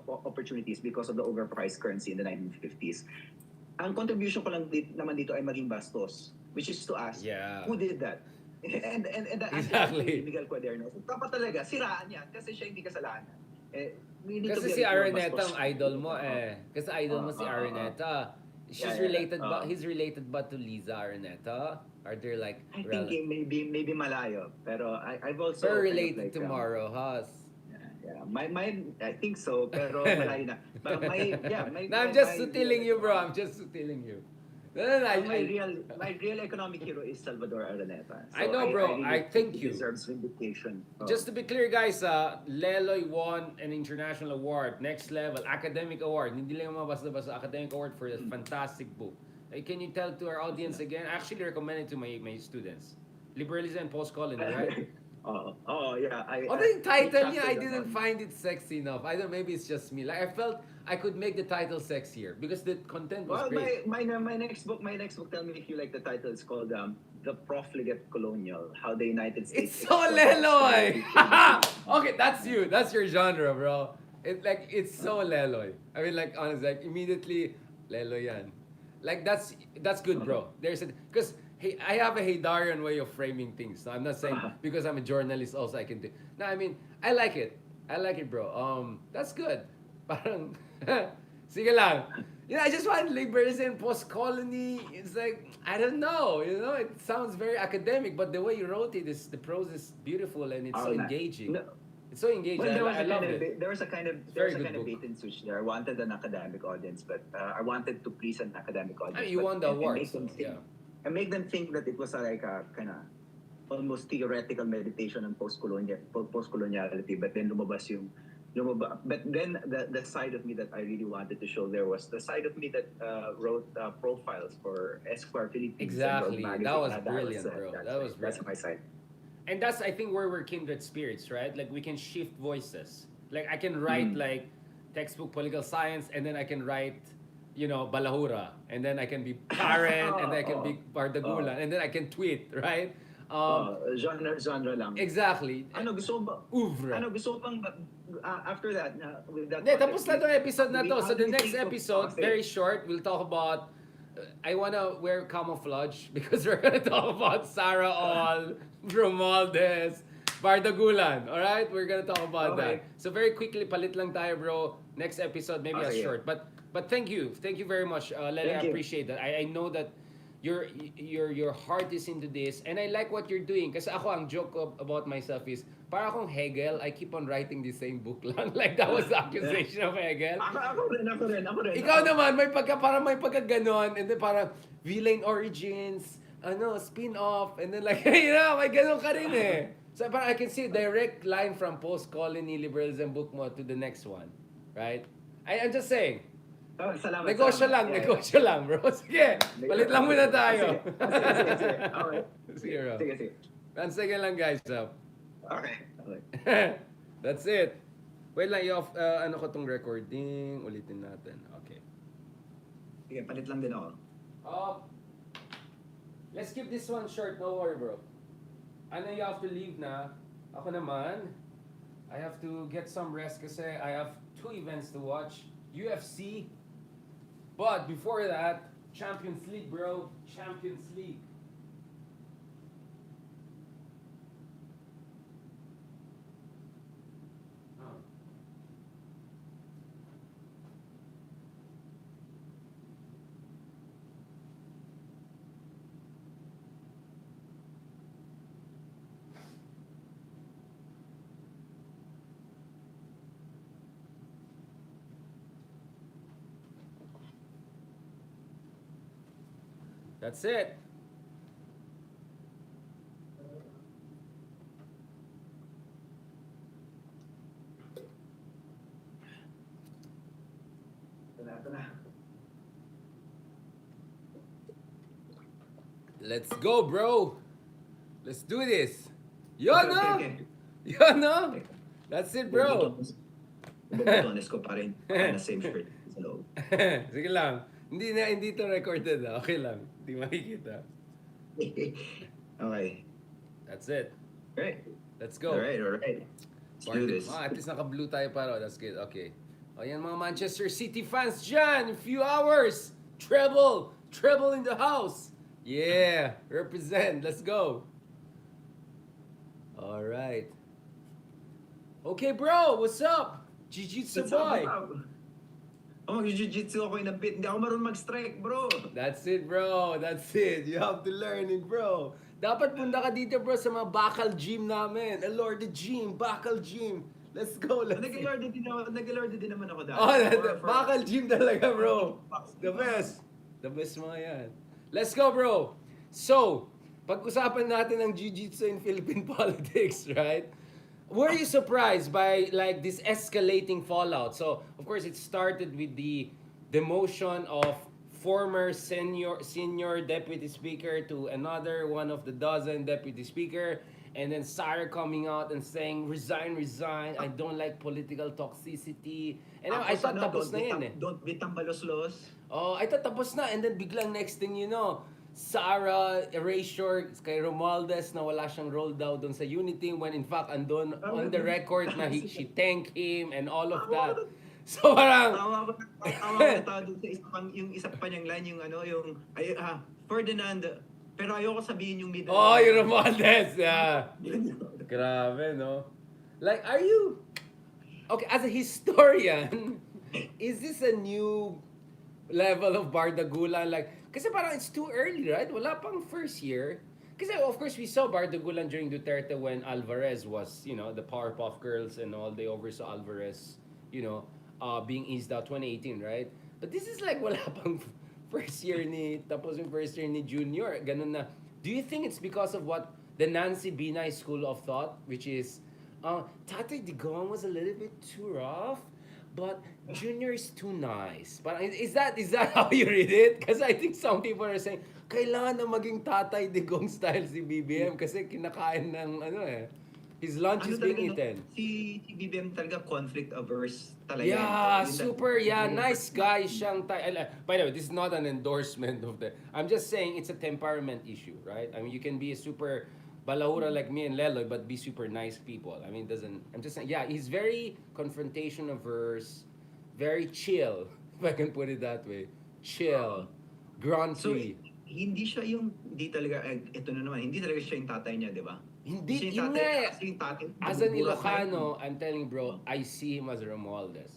opportunities because of the overpriced currency in the 1950s. Ang contribution ko lang naman dito ay maging bastos, which is to ask, who did that? And the Exactly. answer Miguel Cuaderno. So, dapat talaga, siraan yan kasi siya hindi kasalanan. Kasi si Araneta ang idol mo Kasi idol mo si Araneta. He's related ba to Liza Araneta? Are there like I think maybe malayo, pero I've also related to Maro Haas. I think so, pero malayo na. But I'm just sutiling you, bro. I'm just sutiling you. My real economic hero is Salvador Araneta. So I know, bro. I thank you. Deserves vindication. Just to be clear, guys, Leloy won an international award, next level, academic award. Hindi lang mabasa-basa, academic award for a fantastic book. Can you tell to our audience again? I actually recommend it to my students. Liberalism and Post-Colony, right? The title niya, I didn't find it sexy enough. I don't. Maybe it's just me. Like I felt I could make the title sexier because the content was great. My next book. Tell me if you like the title. It's called "The Profligate Colonial: How the United States." It's so Leloy. Okay, that's you. That's your genre, bro. It's so Leloy. I mean, like honestly, like immediately Leloy yan. Like that's good, bro. Because I have a Haydarian way of framing things. So I'm not saying because I'm a journalist also I can do. No, I mean I like it, bro. That's good. Parang sige lang. I just want liberalism, post-colony. It's like I don't know. It sounds very academic, but the way you wrote it the prose is beautiful and it's so engaging. No. It's so engaging. I love it. There was a kind of bait and switch there. I wanted an academic audience, but I wanted to please an academic audience. I mean, you won the award. And make them think that it was like a kind of almost theoretical meditation on post-coloniality, but then but then the side of me that I really wanted to show there was the side of me that wrote profiles for Esquire Philippines. Exactly. That was brilliant, bro. That was brilliant. That's my side. And that's, I think, where we're kindred spirits, right? Like, we can shift voices. Like, I can write, like, textbook political science, and then I can write, Balahura. And then I can be Karen, and then I can be Bardagulan, and then I can tweet, right? Genre lang. Exactly. Gusto mo ba? Ouvre. Gusto mo bang after that, with that... Tapos na itong episode na to. So the next episode, very short, we'll talk about... I wanna wear camouflage because we're gonna talk about Sara All, Romualdez, Bardagulan. Alright? We're gonna talk about Okay. that. So very quickly, palit lang tayo, bro. Next episode, maybe a Sige. short. But thank you. Thank you very much, Leni. I Thank you. appreciate that. I know that your heart is into this, and I like what you're doing. Kasi ako, ang joke about myself is, para akong Hegel, I keep on writing the same book lang. Like that was the accusation of Hegel. Ako rin. Ikaw naman, parang may pagka ganon, and then parang villain origins, spin-off, and then like, may ganon ka rin eh. So parang I can see a direct line from post-colony liberalism book mo to the next one. Right? I'm just saying, Oh, salamat. negosyo salamat. negosyo lang, bro. Sige, palit lang muna tayo. Sige. Okay. Sige, bro. Sige. 1 second lang, guys. Okay. That's it. Wait lang, i-off, ko tong recording. Ulitin natin. Okay. Sige, palit lang din ako. Let's keep this one short. No worry, bro. I know you have to leave na. Ako naman, I have to get some rest kasi I have 2 events to watch. UFC. But before that, Champions League, bro. Champions League. That's it. Ito na. Let's go, bro. Let's do this. Yo, no? Okay. Yo, no? That's it, bro. Bubutones ko pa rin. Na same shirt sa loob. Sige lang. Hindi to recorded. Okay lang. Hindi makikita. Okay. That's it. Alright. Let's go. Alright. Let's do this. At least naka-blue tayo para. That's good. Okay. O yan mga Manchester City fans dyan. In a few hours. Treble in the house. Yeah. Represent. Let's go. Alright. Okay, bro. What's up? Jiu-Jitsu boy. Mag-jiu-jitsu ako inabit. Hindi ako marunong mag-strike, bro. That's it, bro. That's it. You have to learn it, bro. Dapat punta ka dito, bro, sa mga bakal gym namin. Lord the gym, bakal gym. Let's go, let's go. Nag-lord din naman ako dati. Bakal gym talaga, bro. The best. The best mga yan. Let's go, bro. So, pag-usapan natin ng jiu-jitsu in Philippine politics, right? Were you surprised by like this escalating fallout? So, of course, it started with the demotion of former senior deputy speaker to another one of the dozen deputy speaker, and then Sara coming out and saying, resign, I don't like political toxicity. And I thought tapos na yan eh. Don't be tambalos-los. Oh, I thought tapos na, and then biglang next thing you know, Sara erasure kay Romualdez na wala siyang role daw doon sa Unity when in fact andon on the record na she thanked him and all of that. So parang Tawa ko dun sa isa pa niyang line, Ferdinand, pero ayoko sabihin yung middle. oh, yung Romualdez. Yeah. Grabe, no? Like, are you okay as a historian? Is this a new level of Bardagulan? Like, kasi parang it's too early, right? Wala pang first year. Kasi of course we saw Bardagulan during Duterte when Alvarez was, the Powerpuff Girls and all. They oversaw Alvarez, being eased out 2018, right? But this is like wala pang first year tapos yung first year ni Junior. Ganun na. Do you think it's because of what the Nancy Binay school of thought, which is, Tatay Digong was a little bit too rough, but Junior is too nice. But is that how you read it? Because I think some people are saying, kailangan na maging Tatay Digong style si BBM kasi kinakain ng his lunch is being eaten. Si BBM talaga conflict averse talaga. Yeah, super, nice guy siyang by the way, this is not an endorsement of I'm just saying it's a temperament issue, right? I mean, you can be a super balahura like me and Leloy, but be super nice people. I mean, I'm just saying, he's very confrontation averse, very chill, if I can put it that way. Chill, grumpy. So, hindi siya yung, hindi talaga siya yung tatay niya, di ba? Hindi, Kasi yung yun tatay, nga eh. kasi yung tatay, As an nabuburat na yun. Ilocano, I'm telling you, bro, I see him as Romualdez.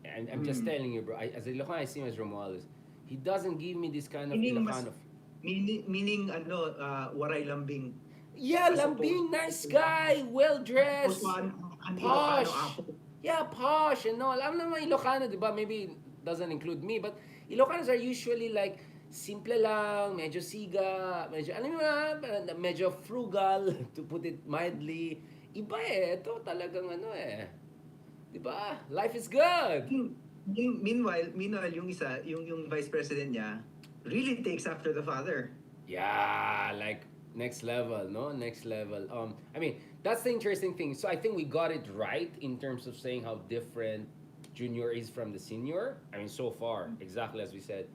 And I'm just telling you, bro, as a Ilocano, I see him as Romualdez. He doesn't give me this kind of Meaning, mas, Ilocano. meaning ano, waray lambing. Yeah, As opposed lambing, nice to, guy, well as opposed to dressed, an Ilocano posh. apo. Yeah, posh and all. Alam naman Ilocano, di ba? Maybe doesn't include me, but Ilocanos are usually like simple lang, medyo siga, medyo alam mo na, medyo frugal to put it mildly. Iba eh, ito talagang ano eh. Di ba? Life is good. Meanwhile, yung isa, yung vice president niya, really takes after the father. Yeah, like next level, no? Next level. I mean, that's the interesting thing. So I think we got it right in terms of saying how different junior is from the senior. I mean, so far, exactly as we said.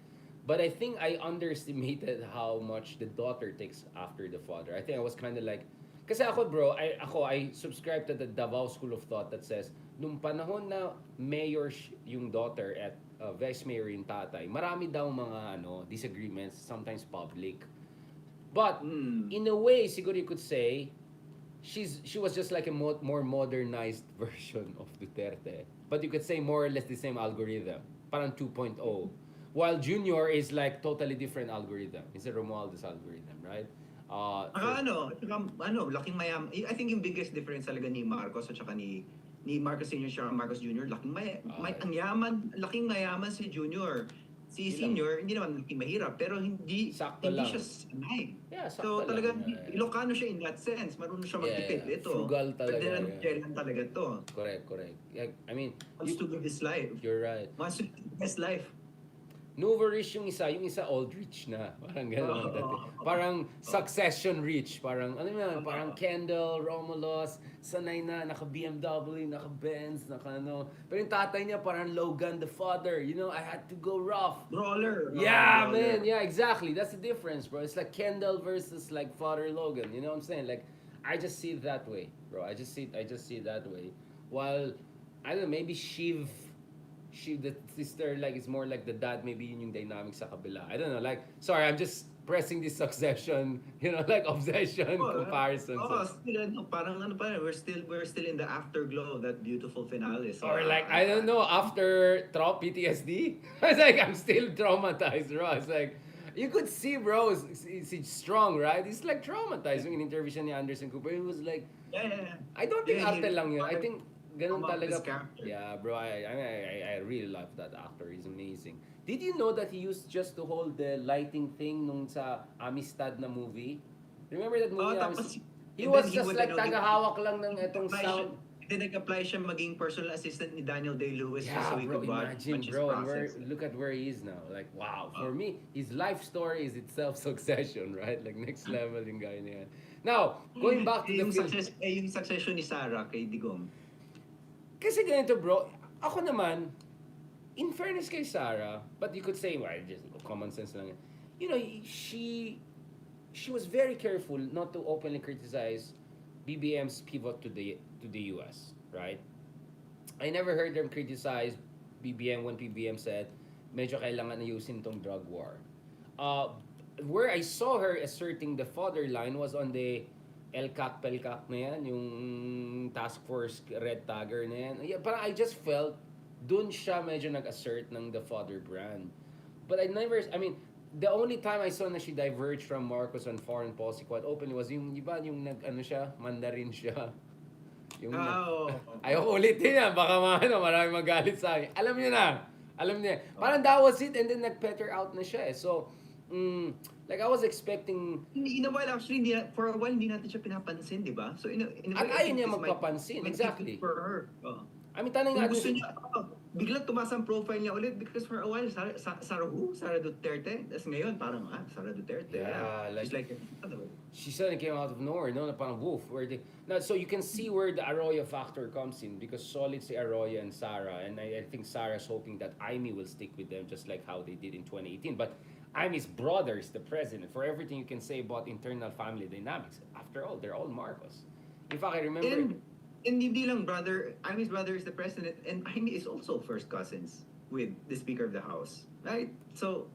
But I think I underestimated how much the daughter takes after the father. I think I was kind of like, kasi ako bro, I subscribe to the Davao School of Thought that says, nung panahon na mayor yung daughter at vice mayor yung tatay, marami daw mga disagreements, sometimes public. But in a way, siguro you could say, she was just like a more modernized version of Duterte. But you could say more or less the same algorithm. Parang 2.0. While Junior is like totally different algorithm. It's a Romualdez algorithm, right? Laking mayam. I think yung biggest difference talaga ni Marcos at saka ni Marcos Senior siya Marcos Junior, ang yaman, laking mayaman si Junior. Si Senior, hindi naman mahirap, pero hindi Sakto hindi lang. siya sanay. Yeah, So sakto talaga, lang. Yeah. Ilocano siya in that sense. Marunong siya magtipid. Yeah. Ito, Frugal talaga, Ferdinand talaga to. Correct. Yeah, I mean, Wants to live his life. you're right. Wants to live his best life. Novo rich yung isa old rich na. Parang gano'n. Parang succession rich. Parang, parang Kendall, Romulos, sanay na, naka-BMW, naka-Benz, naka-ano. Pero yung tatay niya parang Logan the father. I had to go rough. Brawler. Yeah, Brawler. man. Yeah, exactly. That's the difference, bro. It's like Kendall versus like Father Logan. You know what I'm saying? Like, I just see it that way, bro. I just see it that way. While, I don't know, maybe the sister, like, is more like the dad, maybe yun yung dynamic sa kabila. I don't know, like, sorry, I'm just pressing this succession, like obsession comparison. Still, parang we're still in the afterglow of that beautiful finale. So, Or like, I don't know, after PTSD, I was like, I'm still traumatized, bro. It's like, you could see, bro, he's strong, right? He's like traumatized. Yung in-interview siya ni Anderson Cooper, he was like, yeah. I don't think Yeah, arte lang yun. I think ganun come up with talaga. his character. Yeah, bro, I really love that actor. He's amazing. Did you know that he used just to hold the lighting thing nung sa Amistad na movie? Remember that movie? Tapos, He and was then he just would, like tagahawak lang ng etong sound. Then nag-apply siya maging personal assistant ni Daniel Day-Lewis just Yeah, so he bro, could imagine, watch his bro, and process. look at where he is now. Like, wow. For me, his life story is itself succession, right? Like, next level yung guy na yan. Now, going back to the film. Yung succession ni Sara kay Digong. Kasi ganito, bro, ako naman, in fairness kay Sara, but you could say, well, just common sense lang yan. She was very careful not to openly criticize BBM's pivot to the US, right? I never heard them criticize BBM when BBM said, medyo kailangan ayusin tong drug war. Where I saw her asserting the father line was on the Pelkak na yan, yung task force red tagger na yan. Yeah, parang I just felt dun siya medyo nag-assert ng the father brand. But the only time I saw na she diverged from Marcos on foreign policy quite openly was yung, di ba, yung Mandarin siya. Yung, ayoko ulitin yan, baka marami magalit sa akin. Alam niya. Parang that was it, and then nag-petter out na siya eh. So, like I was expecting... In a while, actually, for a while, hindi natin siya pinapansin, di ba? So, in a At way, ayaw niya magpapansin, exactly. For her. Tanong nga Gusto niya, biglang tumaas ang profile niya ulit because for a while, Sara Duterte. Tapos ngayon, parang, Sara Duterte. Yeah, She's like, she suddenly came out of nowhere, no? Na parang woof. So you can see where the Arroyo factor comes in because solid si Arroyo and Sara, and I think Sara's hoping that Amy will stick with them just like how they did in 2018. But Amy's brother is the president. For everything you can say about internal family dynamics, after all, they're all Marcos. In fact, I remember... And hindi lang Amy's brother is the president, and Amy is also first cousins with the Speaker of the House, right? So,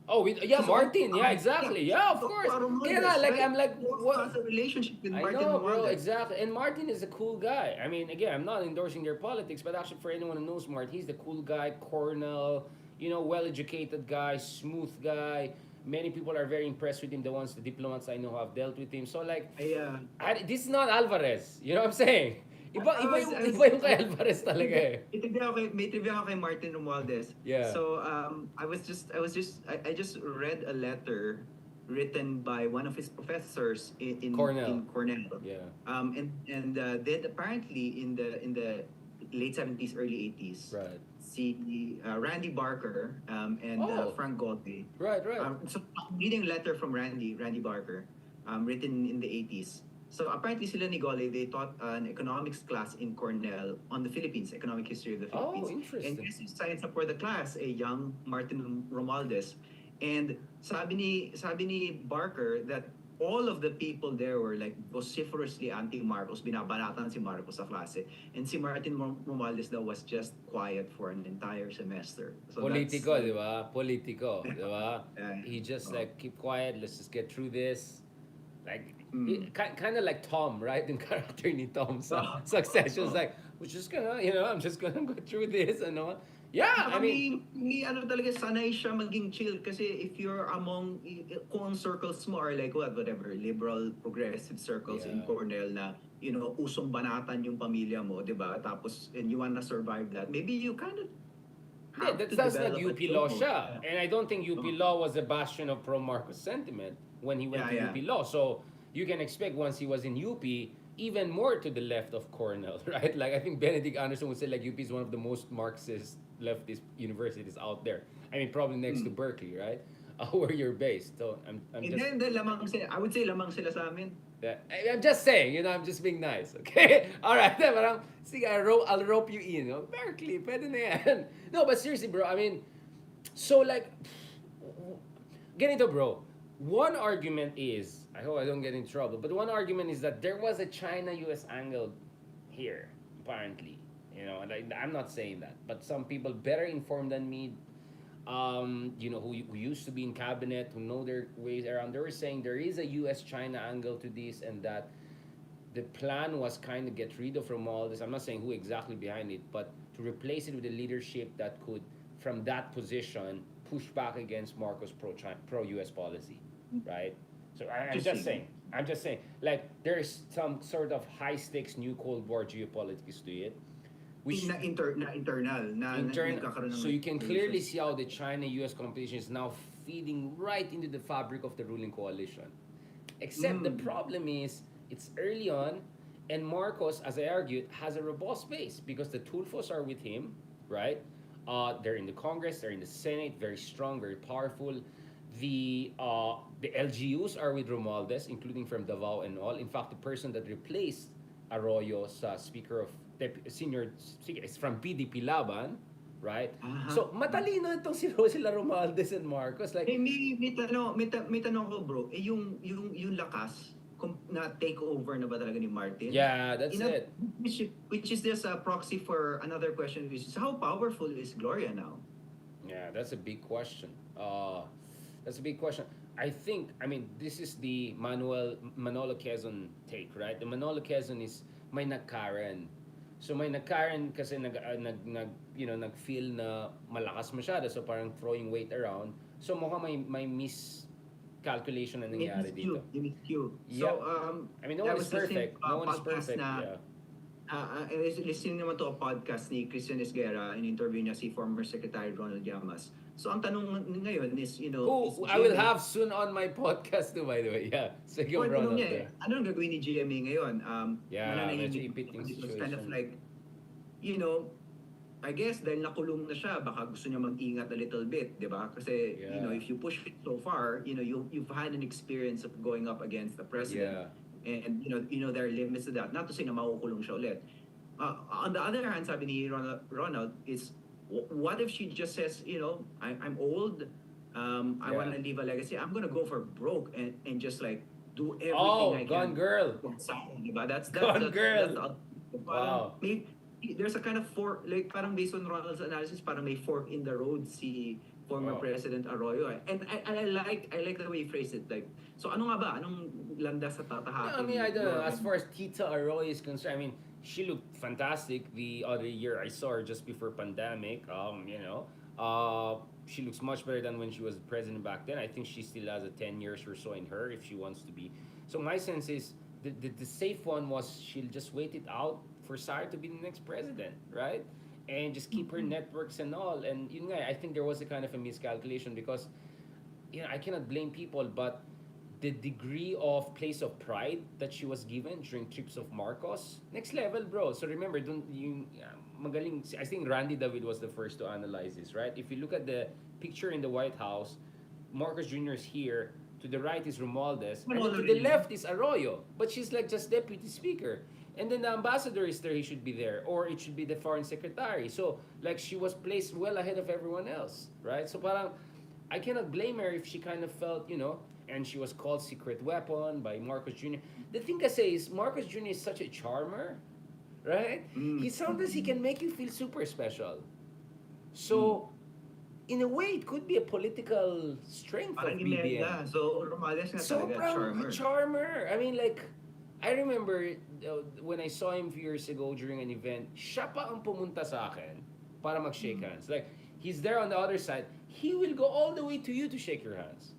Oh, yeah, Kasi Martin. Yeah, yeah, exactly. Yeah, of so course. Kaya nga, Romualdez, like, right? I'm like, Who has what? a relationship with I Martin know, bro, Romualdez? exactly. And Martin is a cool guy. I mean, again, I'm not endorsing their politics, but actually, for anyone who knows Martin, he's the cool guy, cornel, well-educated guy, smooth guy. Many people are very impressed with him. The diplomats I know have dealt with him. So, like, I, this is not Alvarez. You know what I'm saying? I Iba was, yung kay Alvarez talaga eh. may trivia ako kay Martin Romualdez. Yeah. So I just read a letter written by one of his professors Cornell. in Cornell. Yeah. And then apparently in the late 70s, early 80s, Right. si Randy Barker and Oh. Frank Goldie. Right, right. So I'm reading a letter from Randy Barker, written in the 80s. So apparently sila ni Gole, they taught an economics class in Cornell on the Philippines, economic history of the Oh, Philippines. And interesting. guess who signs up for the class? A young Martin Romualdez. And sabi ni Barker that all of the people there were like vociferously anti-Marcos, binabanatan si Marcos sa klase. And si Martin Romualdez daw was just quiet for an entire semester. So Politico, di ba? Politico, di ba? Yeah. He just Oh. like keep quiet. Let's just get through this. Like kind of like Tom, right? Yung character ni Tom sa Succession. It's like we're just gonna, I'm just gonna go through this and all. Yeah, I mean, ano talaga, sanay siya maging chill kasi if you're among, kung ang circles mo are like whatever, liberal, progressive circles in Yeah. Cornell na, usong banatan yung pamilya mo, di ba? Tapos, and you wanna survive that, maybe you kind of yeah, have to that's not develop UP a law tone. siya. And I don't think UP law was a bastion of pro-Marcos sentiment when he went to Yeah, UP law. So you can expect once he was in UP, even more to the left of Cornell, right? Like I think Benedict Anderson would say like UP is one of the most Marxist leftist universities out there. I mean, probably next to Berkeley, right? Where you're based. So I'm And just then lamang sila, I would say lamang sila sa amin. yeah, I'm just saying, I'm just being nice, okay? All right, parang, sige, I'll rope you in. Berkeley, pwede na yan. No, but seriously, bro, I mean, so like, ganito, bro. One argument is, I hope I don't get in trouble, but one argument is that there was a China-US angle here, apparently. Like, I'm not saying that, but some people better informed than me, who used to be in cabinet, who know their ways around, they were saying there is a US-China angle to this and that the plan was kind of get rid of from all this. I'm not saying who exactly behind it, but to replace it with a leadership that could, from that position, push back against Marcos pro-US policy, right? So I'm just saying, like there's some sort of high stakes new Cold War geopolitics to it. Internal na nagkakaroon ng So you can clearly relations. see how the China-US competition is now feeding right into the fabric of the ruling coalition. Except the problem is it's early on, and Marcos, as I argued, has a robust base because the Tulfos are with him, right? They're in the Congress, they're in the Senate, very strong, very powerful. The LGUs are with Romualdez, including from Davao and all. In fact, the person that replaced Arroyo sa Speaker of Senior is from PDP Laban, right? So matalino itong sila Romualdez and Marcos. Like, May tanong ko, bro. Yung lakas na takeover na ba talaga ni Martin? yeah, that's it. Which is just a proxy for another question, which is how powerful is Gloria now? Yeah, that's a big question. That's a big question. I mean, this is the Manolo Quezon take, right? The Manolo Quezon is may nagkaren. So may nagkaren kasi nag-feel na malakas masyado, so parang throwing weight around. So mukhang may miscalculation na nangyari dito. You miss Q. Yeah. So, I mean, no one is perfect. No one is perfect. Yeah. I was listening naman to a podcast ni Christian Esguerra, in interview niya si former Secretary Ronald Llamas. So ang tanong ngayon is, is Who I will have soon on my podcast too, by the way. Yeah. Sige, Well, Ronald. niya, ano ang gagawin ni GMA ngayon? Yeah, medyo mananahimik ipit yung because it was kind of situation. like, I guess dahil nakulong na siya, baka gusto niya mag-ingat a little bit, di ba? Kasi, Yeah. if you push it so far, you've had an experience of going up against the president. Yeah. And, there are limits to that. Not to say na makukulong siya ulit. On the other hand, sabi ni Ronald, is what if she just says, I'm old, I Yeah. want to leave a legacy, I'm gonna go for broke and just like do everything Oh, I Gone can. Girl. Diba? That's Gone Girl. parang Wow. there's a kind of fork, like parang based on Ronald's analysis, parang may fork in the road si former Oh. President Arroyo. And I like the way you phrase it. Like, so ano nga ba? Anong landas sa No, I tatahakin mean, ni I don't know. As Yorme? far as Tita Arroyo is concerned, I mean, she looked fantastic the other year. I saw her just before pandemic. She looks much better than when she was president back then. I think she still has a 10 years or so in her if she wants to be. So my sense is the safe one was she'll just wait it out for Sara to be the next president, right? And just keep her networks and all. And I think there was a kind of a miscalculation because I cannot blame people, but the degree of place of pride that she was given during trips of Marcos, next level, bro. So remember, don't you magaling. I think Randy David was the first to analyze this, right? If you look at the picture in the White House, Marcos Jr. is here. To the right is Romualdez, and then to the left is Arroyo. But she's like just deputy speaker. And then the ambassador is there, he should be there. Or it should be the foreign secretary. So, like, she was placed well ahead of everyone else, right? So, parang, I cannot blame her if she kind of felt, and she was called secret weapon by Marcos Jr. The thing I say is, Marcos Jr. is such a charmer, right? Mm. He can make you feel super special. So, in a way, it could be a political strength of Parang BBM. Imelda. So, Romales nga talaga, Sobrang charmer. I mean, like, I remember when I saw him a few years ago during an event, siya pa ang pumunta sa akin para mag-shake hands. Like, he's there on the other side. He will go all the way to you to shake your hands.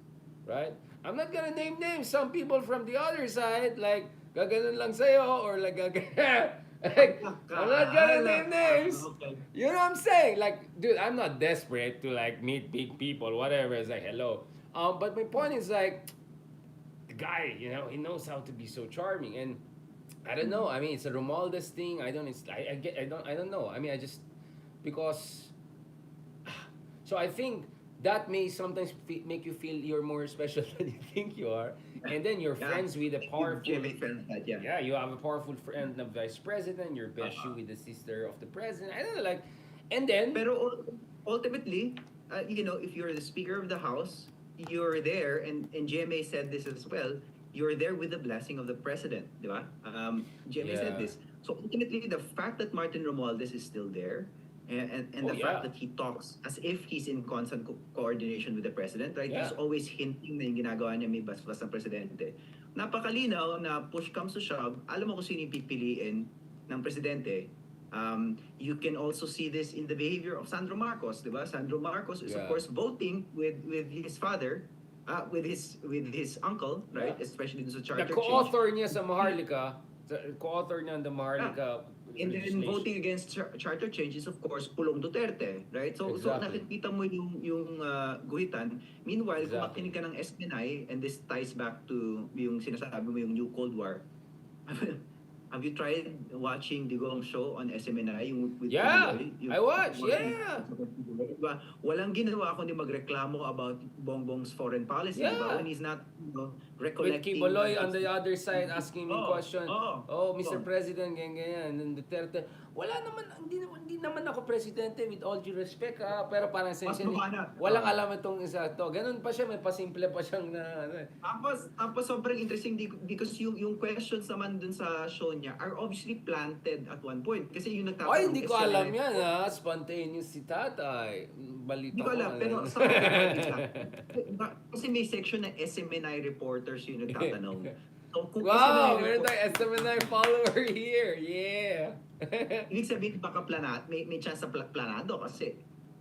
Right? I'm not gonna name names. Some people from the other side, like, gaganon lang sa'yo, or like, like, I'm not gonna name names. Okay. You know what I'm saying? Like, dude, I'm not desperate to like meet big people, whatever. It's like, hello. But my point is like, the guy, he knows how to be so charming, and I don't know. I mean, it's a Romualdez thing. I don't. It's, I don't know. I mean, I just because. So I think that may sometimes make you feel you're more special than you think you are, and then you're Yeah. friends with a powerful. Jimmy felt that, yeah. Yeah, you have a powerful friend of vice president. You're best shoe with the sister of the president. I don't know, like, and then Pero ultimately, if you're the Speaker of the House, you're there, and GMA said this as well, you're there with the blessing of the President, di ba? GMA said Yeah. this. So ultimately, the fact that Martin Romualdez is still there, and Oh, the yeah. fact that he talks as if he's in constant coordination with the President, right? Yeah. He's always hinting na yung ginagawa niya may basbas ng Presidente. Napakalinaw na push comes to shove, alam mo kung sino yung pipiliin ng Presidente. You can also see this in the behavior of Sandro Marcos, di ba? Sandro Marcos is Yeah. of course voting with his father, with his uncle, right? Yeah. Especially dun sa the charter change. co-author niya sa Maharlika, the co-author niya on the Maharlika And then legislation. voting against charter change is of course Pulong Duterte, right? So Exactly. nakikita mo yung guhitan. Meanwhile, kung Exactly. makinig ka ng SNI, and this ties back to yung sinasabi mo yung New Cold War. Have you tried watching Digong show on SMNI? Yung with Yeah, Pinoy? I watch, yeah. Diba? Walang ginawa kundi magreklamo about Bongbong's foreign policy, Yeah. diba? When he's not With recollecting. Kiboloy on the other side asking me Oh, question. oh, Oh, Mr. oh. President, ganyan. And then Duterte, wala naman, hindi naman ako presidente with all due respect pero parang Mas sensin, buwana. walang alam itong isa to. Ganun pa siya, may pasimple pa siyang na, ano eh. Tapos sobrang interesting because yung questions naman dun sa show niya are obviously planted at one point. Kasi yung nagtatanong Ay, hindi ko SMNI alam yan ha. Spontaneous si tatay. Balita Hindi ko alam, ano pero yan. sa akin, kasi may section na SMNI reporters yung nagtatanong. So, kung Wow, SMNI meron report- tayong SMNI follower here. Yeah. ibig sabihin baka may chance sa planado kasi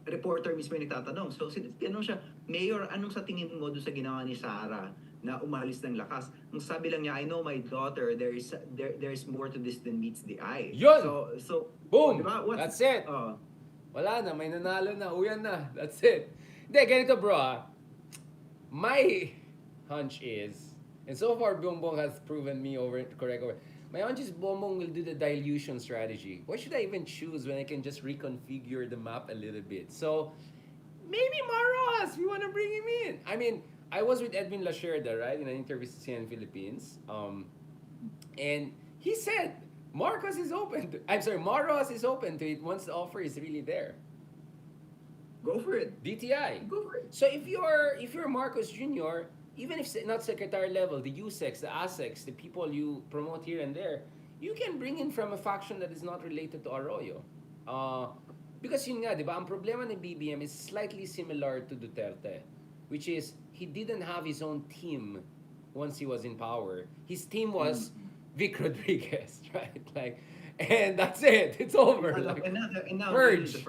reporter mismo yung nagtatanong. So, tinanong siya, Mayor, anong sa tingin mo doon sa ginawa ni Sara na umalis ng lakas? Ang sabi lang niya, I know my daughter, there's more to this than meets the eye. Yun! So, Boom! diba? That's it. Oh, Wala na, may nanalo na, uyan na. That's it. Hindi, ganito bro My hunch is, and so far Bongbong has proven me correct. My hunch is Bongbong will do the dilution strategy. Why should I even choose when I can just reconfigure the map a little bit? So, maybe Maros, we want to bring him in. I mean, I was with Edwin Lacerda, right, in an interview to CNN Philippines. And he said, Maros is open to it once the offer is really there. go for it. DTI. Go for it. So if you're Marcos Jr., even if not secretary level, the USEX, the ASEX, the people you promote here and there, you can bring in from a faction that is not related to Arroyo. Because yun nga, di ba, ang problema ni BBM is slightly similar to Duterte, which is, he didn't have his own team once he was in power. His team was Vic Rodriguez, right? Like, and that's it. It's over. Like, And now purge. the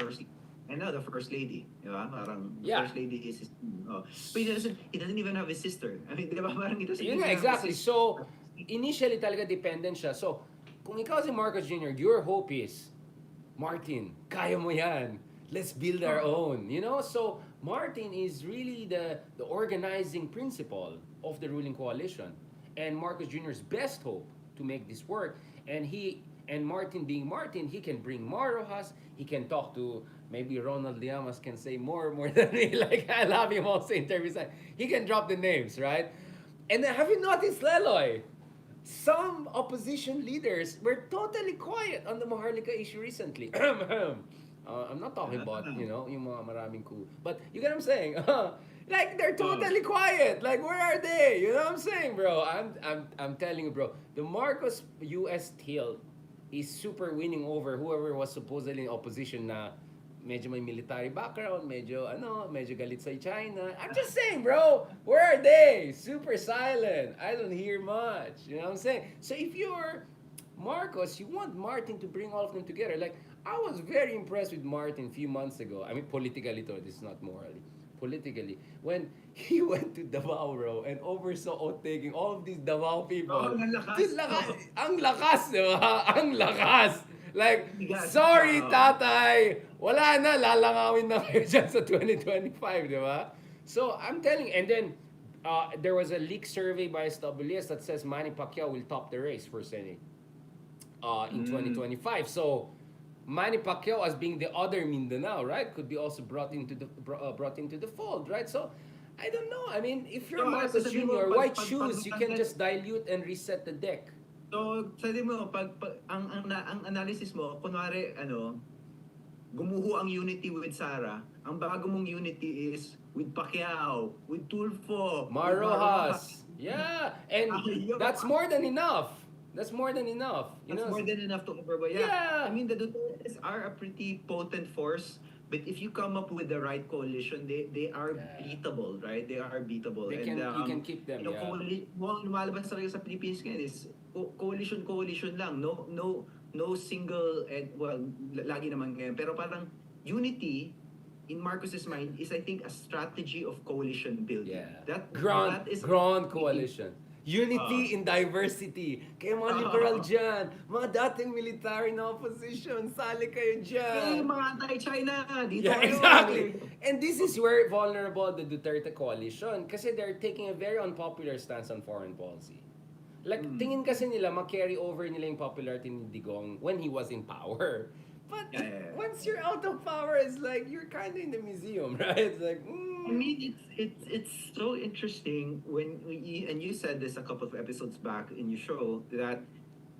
first lady, di ba? Parang the Yeah. first lady is his, oh. But he doesn't even have his sister. I mean, di ba? Parang he doesn't Yun even nga, have exactly. his sister. So, initially talaga dependent siya. So, kung ikaw si Marcos Jr., your hope is, Martin, kaya mo yan. Let's build our own. You know? So, Martin is really the organizing principle of the ruling coalition. And Marcos Jr.'s best hope to make this work. And Martin being Martin, he can bring Marojas, he can talk to, maybe Ronald Llamas can say more than me. Like, I love him also in interviews. He can drop the names, right? And then, have you noticed, Leloy? Some opposition leaders were totally quiet on the Maharlika issue recently. I'm not talking about, yung mga maraming coup. But you get what I'm saying? Like, they're totally quiet. Like, where are they? You know what I'm saying, bro? I'm telling you, bro. The Marcos US tilt is super winning over whoever was supposedly in opposition na medyo may military background, medyo galit sa China. I'm just saying, bro, where are they? Super silent. I don't hear much. You know what I'm saying? So if you're Marcos, you want Martin to bring all of them together. Like, I was very impressed with Martin a few months ago. I mean, politically, though, this is not morally. Politically, when he went to Davao, bro, and oversaw taking all of these Davao people. Oh, ang lakas. Dude, ang lakas, di ba? Ang lakas. Like, Bigat. sorry, Oo. tatay. Wala na, lalangawin na kayo dyan sa 2025, di ba? So, I'm telling you, and then, there was a leaked survey by SWS that says Manny Pacquiao will top the race for Senate in 2025. So, Manny Pacquiao as being the other Mindanao, right, could be also brought into the fold, right? So, I don't know. I mean, if you're So, Marcos sasabihin mo, Jr., why pag- choose? You can just dilute and reset the deck. So, sabi mo, ang analysis mo, kunwari, gumuho ang unity with Sara, ang bago mong unity is with Pacquiao, with Tulfo, with Marojas. Yeah, and Arroyo. that's more than enough. That's more than enough. You That's know? more than enough to overweigh. Yeah. I mean, the Dutertes are a pretty potent force, but if you come up with the right coalition, they are Yeah. beatable, right? They are beatable. You can keep them, yeah. Mukhang lumalabas talaga sa Philippines ngayon is coalition lang. No single, lagi naman ngayon. Pero parang unity, in Marcos's mind, is I think a strategy of coalition building. Yeah. That is Grand coalition. Unity in diversity. Kaya mga liberal dyan, mga dating military na opposition, sali kayo dyan. mga anti-China, dito Yeah, kayo. exactly. And this is where vulnerable the Duterte coalition kasi they're taking a very unpopular stance on foreign policy. Like, tingin kasi nila, ma-carry over nila yung popularity ni Digong when he was in power. But Yeah. once you're out of power, it's like, you're kind of in the museum, right? It's like, I mean, it's so interesting when you said this a couple of episodes back in your show that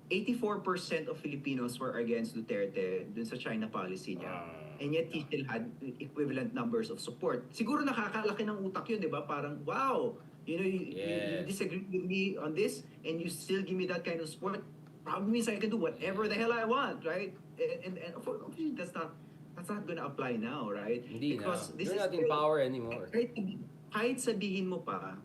84% of Filipinos were against Duterte dun sa China policy niya. And yet he still had equivalent numbers of support. Siguro nakakalaki ng utak yun, di ba? Parang, wow, you Yes. disagree with me on this and you still give me that kind of support. Probably means I can do whatever the hell I want, right? And obviously that's not gonna apply now, right? Hindi na. this You're is not in still- power anymore. kahit sabihin mo pa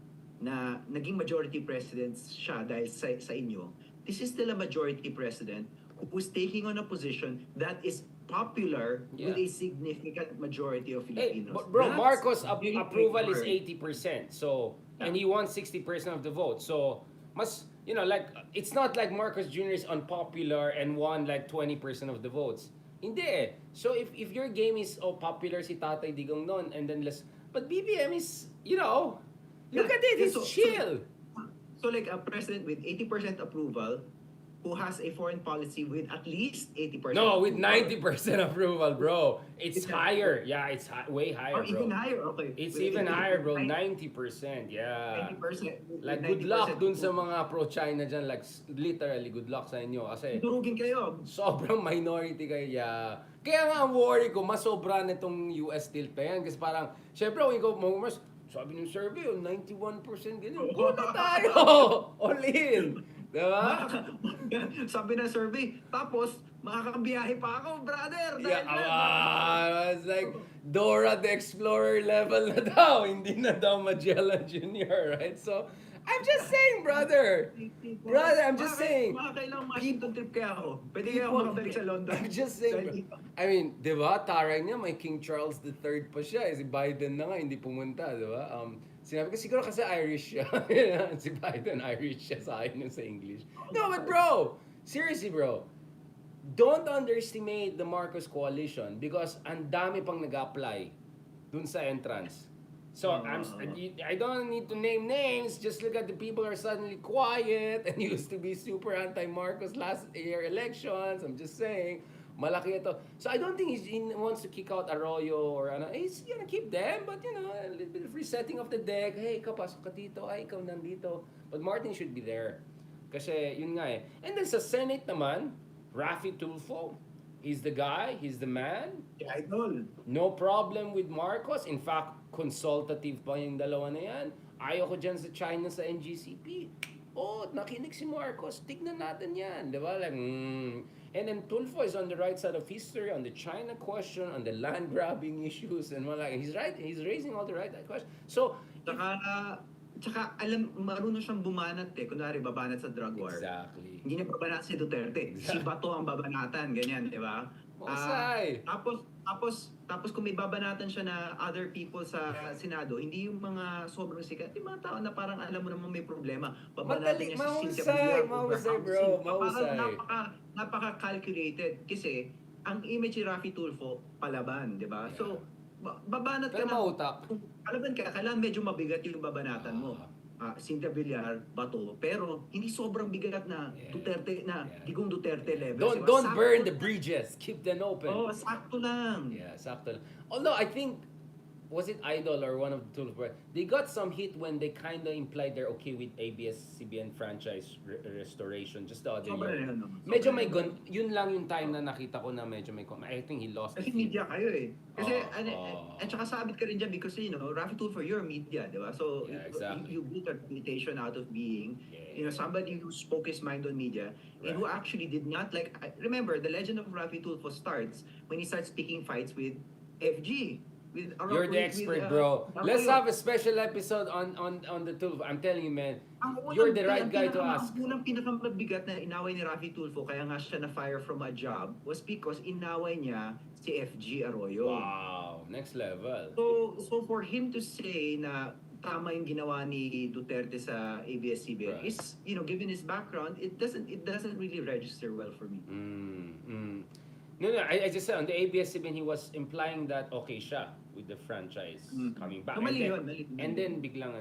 na naging majority president siya dahil sa inyo, this is still a majority president who's taking on a position that is popular with Yeah. a significant majority of Hey, Filipinos. bro, That's Marcos very approval is important. 80%. So, and he won 60% of the vote. So, like, it's not like Marcos Jr. is unpopular and won like 20% of the votes. Hindi eh. So, if your game is, popular si Tatay Digong noon, and then but BBM is, look Yeah, at it, yeah, he's so- chill. So like a president with 80% approval who has a foreign policy with at least 80%. No, with approval. 90% approval, bro. It's Is that- higher. Yeah, it's way higher, Or even bro. higher, okay. It's With even 80%, higher, bro. 90%. 90%, yeah. 90%. Like, good 90% luck dun sa approval. mga pro-China dyan. Like, literally, good luck sa inyo. Kasi, Durugin kayo. sobrang minority kayo, yeah. Kaya nga ang worry ko, masobra nitong US tilt na yan. Kasi parang, syempre, kung ikaw, sabi ng survey, 91% ganyan. Go na tayo! All in! Diba? Sabi ng survey. Tapos, makakabiyahe pa ako, brother. Yeah, Dahil dyan. it's like Dora the Explorer level na daw, hindi na daw Magellan Jr., right? So, I'm just saying, brother. Brother, I'm just saying. Kailang Washington trip kaya ako. Pwede kaya ako People- makabalik sa London. I'm just saying. Dahil dito. I mean, di ba, taray niya, may King Charles III pa siya. Si Biden na nga, hindi pumunta, di ba? Sinabi ko, siguro kasi Irish siya. Si Biden, Irish siya sa akin sa English. No, but bro, seriously bro, don't underestimate the Marcos coalition because ang dami pang nag-apply dun sa entrance. So, I don't need to name names. Just look at the people are suddenly quiet and used to be super anti-Marcos last year elections. I'm just saying, malaki ito. So, I don't think he wants to kick out Arroyo or ano. He's gonna keep them, but you know, a little bit of resetting of the deck. Hey, ikaw pasok ka dito. Ay, ikaw nandito. But Martin should be there. Kasi, yun nga eh. And then sa Senate naman, Rafi Tulfo. He's the guy, he's the man. Yeah, idol. No problem with Marcos. In fact, consultative pa yung dalawa na yan. Ayaw ko dyan sa China sa NGCP. Oh, nakinig si Marcos. Tignan natin yan. Di ba? Like, And then Tulfo is on the right side of history, on the China question, on the land grabbing issues. And like, he's right. He's raising all the right questions. So, Tsaka marunong siyang bumanat eh. Kunwari, babanat sa drug war. exactly. Hindi niya babanat si Duterte. Si Bato ang babanatan, ganyan, di ba? Mahusay. Tapos kung may babanatan siya na other people sa Senado, hindi yung mga sobrang sikat, yung mga tao na parang alam mo naman may problema. Babanatan niya si Cynthia mahusay, bro. Mahusay. Parang napaka-calculated. Kasi, ang image ni Rafi Tulfo, palaban, di ba? Yeah. So, babanat ka Pero na. mautak. Palaban ka, kailangan medyo mabigat yung babanatan mo. Cynthia Villar, Bato, pero hindi sobrang bigat na Yeah. Duterte na, Yeah. digong Duterte level. Don't Diba? don't Sakto burn the lang. bridges. Keep them open. Oo, sakto lang. Yeah, sakto lang. Although I think, was it Idol or one of the Tulfo, they got some hit when they kind of implied they're okay with ABS-CBN franchise restoration just the other Sobra year. na yun. Medyo may yun lang yung time na nakita ko na medyo may I think he lost. Kasi the media kayo eh. Kasi, Oh. at saka sabit ka rin dyan because, you know, Rafi Tulfo, you're media, di ba? So, Yeah, exactly. you built a reputation out of being, Yeah, you know, somebody who spoke his mind on media and who actually did not like, remember, the legend of Rafi Tulfo starts when he starts picking fights with FG. You're the expert, bro. Let's have a special episode on the Tulfo. I'm telling you, man. You're the right guy to ask. Ang unang pinakamabigat na inaway ni Rafi Tulfo, kaya nga siya na-fire from a job, was because inaway niya si FG Arroyo. Wow, next level. So for him to say na tama yung ginawa ni Duterte sa ABS-CBN Right. is, you know, given his background, it doesn't really register well for me. No, I just said on the ABS-CBN, he was implying that okay siya with the franchise coming back. Mali and, then, yun, mali. and then biglang,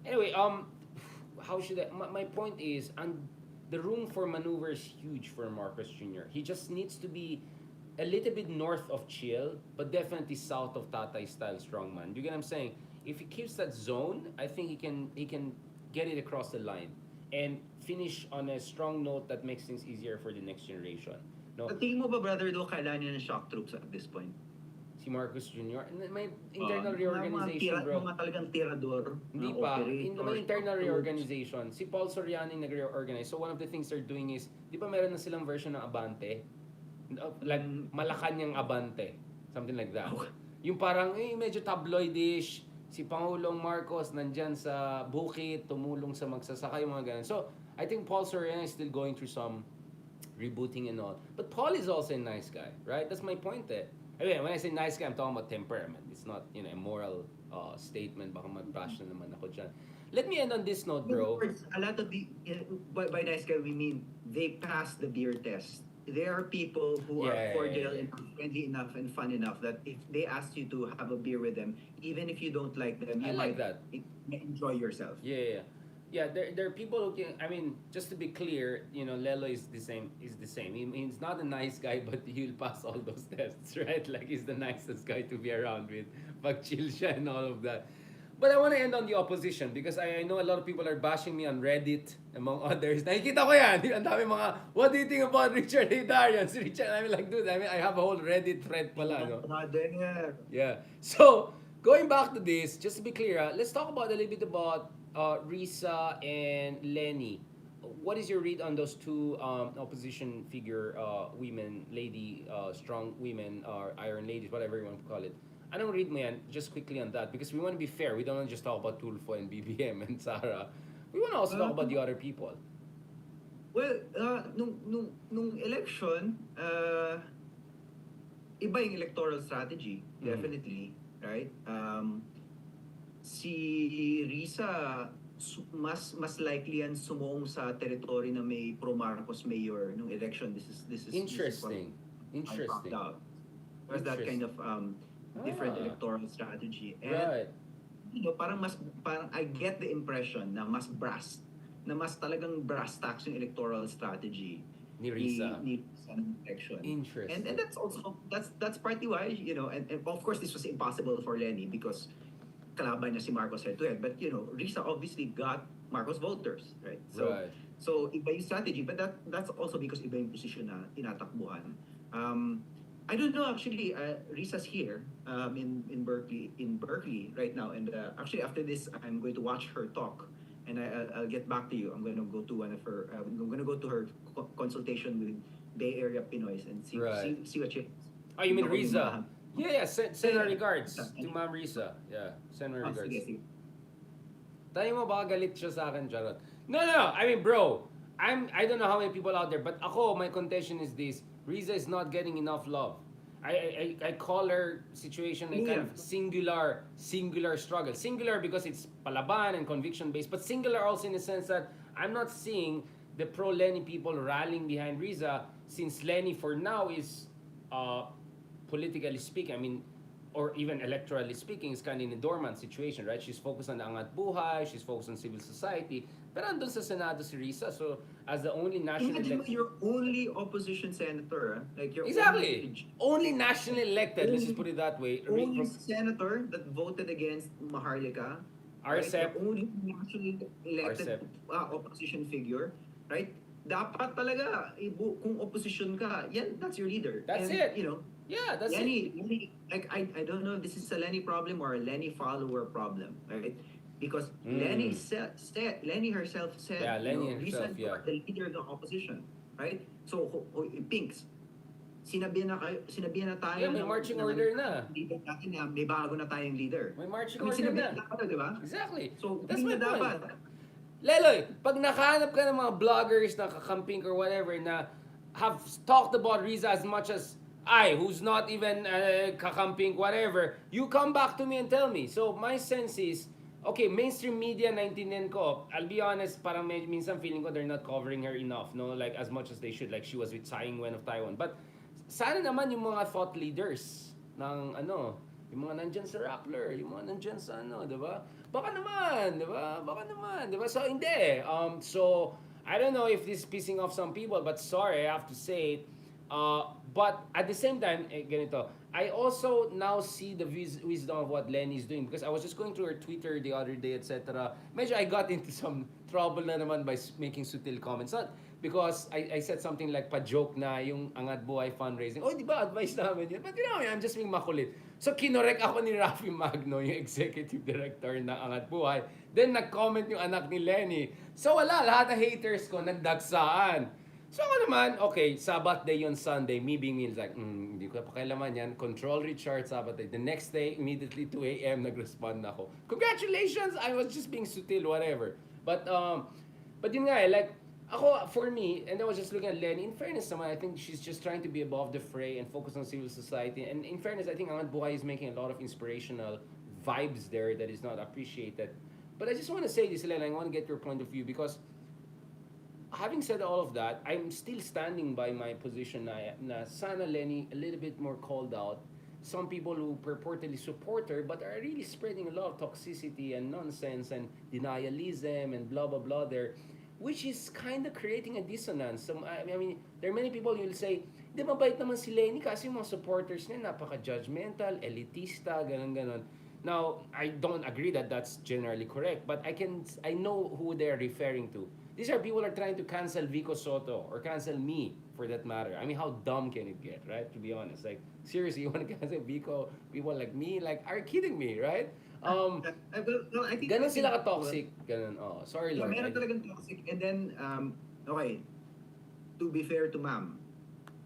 anyway, how should I, my point is, the room for maneuver is huge for Marcos Jr. He just needs to be a little bit north of chill, but definitely south of Tatay style strongman. You get what I'm saying? If he keeps that zone, I think he can get it across the line and finish on a strong note that makes things easier for the next generation. No, Sa tingin mo ba, brother, do kailangan niya ng shock troops at this point? si Marcos Jr. And then may internal reorganization, bro. Mga talagang tirador. Hindi pa. May internal reorganization. Si Paul Soriano yung nag-reorganize. So one of the things they're doing is, di ba meron na silang version ng Abante? Like, Malacanang Abante. Something like that. Yung parang, medyo tabloidish. Si Pangulong Marcos nandyan sa bukid, tumulong sa magsasaka, yung mga ganun. So, I think Paul Soriano is still going through some rebooting and all. But Paul is also a nice guy, right? That's my point eh. Anyway, when I say nice guy, I'm talking about temperament. It's not, you know, a moral statement. Baka mag-bash na naman ako dyan. Let me end on this note, bro. A lot of the, by nice guy, we mean they pass the beer test. There are people who are cordial and friendly enough and fun enough that if they ask you to have a beer with them, even if you don't like them, you I like might that. enjoy yourself. Yeah, there are people who can. I mean, just to be clear, you know, Lelo is the same. He's not a nice guy, but he'll pass all those tests, right? Like he's the nicest guy to be around with. Pag chill siya and all of that. But I want to end on the opposition because I know a lot of people are bashing me on Reddit, among others. Nakikita ko yan. Ang dami mga, what do you think about Richard Hidarian? Si Richard, I mean, like, dude, I have a whole Reddit thread pala, no? Yeah. So, going back to this, just to be clear, let's talk about a little bit about Risa and Leni. what is your read on those two opposition figure women, lady, strong women, or iron ladies, whatever you want to call it? Anong read mo yan? Just quickly on that, because we want to be fair. We don't want to just talk about Tulfo and BBM and Sara. We want to also talk Uh, about the other people. well, nung election, iba yung electoral strategy, Mm. definitely, right? Si Risa mas likely yan sumuong sa territory na may pro Marcos mayor nung election. This is what Interesting. I found Interesting. out. There's that kind of different Ah, electoral strategy. And right. parang I get the impression na mas talagang brass tacks yung electoral strategy Ni Risa. ni Risa ng election. And Interesting. that's partly why, and of course this was impossible for Leni because kalaban niya si Marcos head to head. But Risa obviously got Marcos voters, right? Right. So iba yung strategy, but that's also because iba yung position na tinatakbuhan. I don't know actually. Risa's here in Berkeley right now, and actually after this, I'm going to watch her talk, and I'll get back to you. I'm going to go to one of her. I'm going to go to her consultation with Bay Area Pinoys and see Right. see what she. Oh, you mean Ako yung Risa? Yeah, send her Yeah. regards to Ma'am Risa. Yeah, send her regards. Sige, sige. Tayo mo baka galit siya sa akin, Charot. No. I mean, bro, I don't know how many people out there, but ako, my contention is this. Risa is not getting enough love. I call her situation a kind of singular struggle. Singular because it's palaban and conviction based, but singular also in the sense that I'm not seeing the pro Leni people rallying behind Risa, since Leni for now is politically speaking, I mean, or even electorally speaking, is kind of in a dormant situation, right? She's focused on the Angat Buhay, she's focused on civil society, pero andun sa Senado si Risa, so as the only national Imagine mo, elected... you're only opposition senator, like you're Exactly! Only nationally elected, let's just put it that way. only senator that voted against Maharlika, right? RCEP. The only nationally elected RCEP. opposition figure, right? Dapat talaga, kung opposition ka, yan, that's your leader. That's And, it. You know, Yeah, that's it. Leni, like I don't know if this is a Leni problem or a Leni follower problem, right? Because Leni herself said, Yeah, Leni Risa, herself, you are yeah. the leader of the opposition, right? So, Pinks, sinabihan na tayo. Yeah, may marching order na. Leader natin na may bago na tayong leader. May marching I mean, order sinabihan na. na tayo, di ba? Exactly. So, That's hindi my na point. dapat. Leloy, pag nakahanap ka ng mga vloggers na kakamping or whatever na have talked about Riza as much as I, who's not even kakamping, whatever, you come back to me and tell me. So my sense is, okay, mainstream media, naintindihan ko. I'll be honest, parang minsan feeling ko they're not covering her enough, no? Like as much as they should. Like she was with Tsai Ing-wen of Taiwan. But sana naman yung mga thought leaders ng yung mga nandyan sa Rappler, yung mga nandyan sa di ba? Baka naman, di ba? Baka naman, di ba? So, hindi. So, I don't know if this is pissing off some people, but sorry, I have to say it. But at the same time, ganito, I also now see the wisdom of what Leni is doing because I was just going through her Twitter the other day, etc. Medyo I got into some trouble na naman by making sutil comments. Not because I said something like pa-joke na yung Angat Buhay fundraising. Oh, di ba advice namin yun? But I'm just being makulit. So kinorek ako ni Rafi Magno, yung executive director ng Angat Buhay. Then nag-comment yung anak ni Leni. So wala, lahat ng haters ko nagdagsaan. So ako naman, okay, Sabbath day yun Sunday, me being me, like, hindi ko pakailaman yan. Control Richard, Sabbath day. The next day, immediately 2 a.m., nag-respond na ako. Congratulations! I was just being sutil, whatever. But yun nga like, ako, for me, and I was just looking at Leni, in fairness naman, I think she's just trying to be above the fray and focus on civil society. And in fairness, I think Angat Buhay is making a lot of inspirational vibes there that is not appreciated. But I just want to say this, Leni, I want to get your point of view because having said all of that, I'm still standing by my position na sana Leni a little bit more called out. Some people who purportedly support her but are really spreading a lot of toxicity and nonsense and denialism and blah blah blah there, which is kind of creating a dissonance. I mean, there are many people who will say, di mabait naman si Leni kasi yung mga supporters niya napaka-judgmental, elitista, ganon. Now, I don't agree that that's generally correct, but I know who they're referring to. These are people who are trying to cancel Vico Soto or cancel me for that matter. I mean, how dumb can it get, right? To be honest, like seriously, you want to cancel Vico? People like me, like, are you kidding me, right? Well, I think Ganun I think sila ka-toxic. Ganun, oh. Sorry, yeah, Lord. meron talagang toxic. And then, okay, to be fair to ma'am,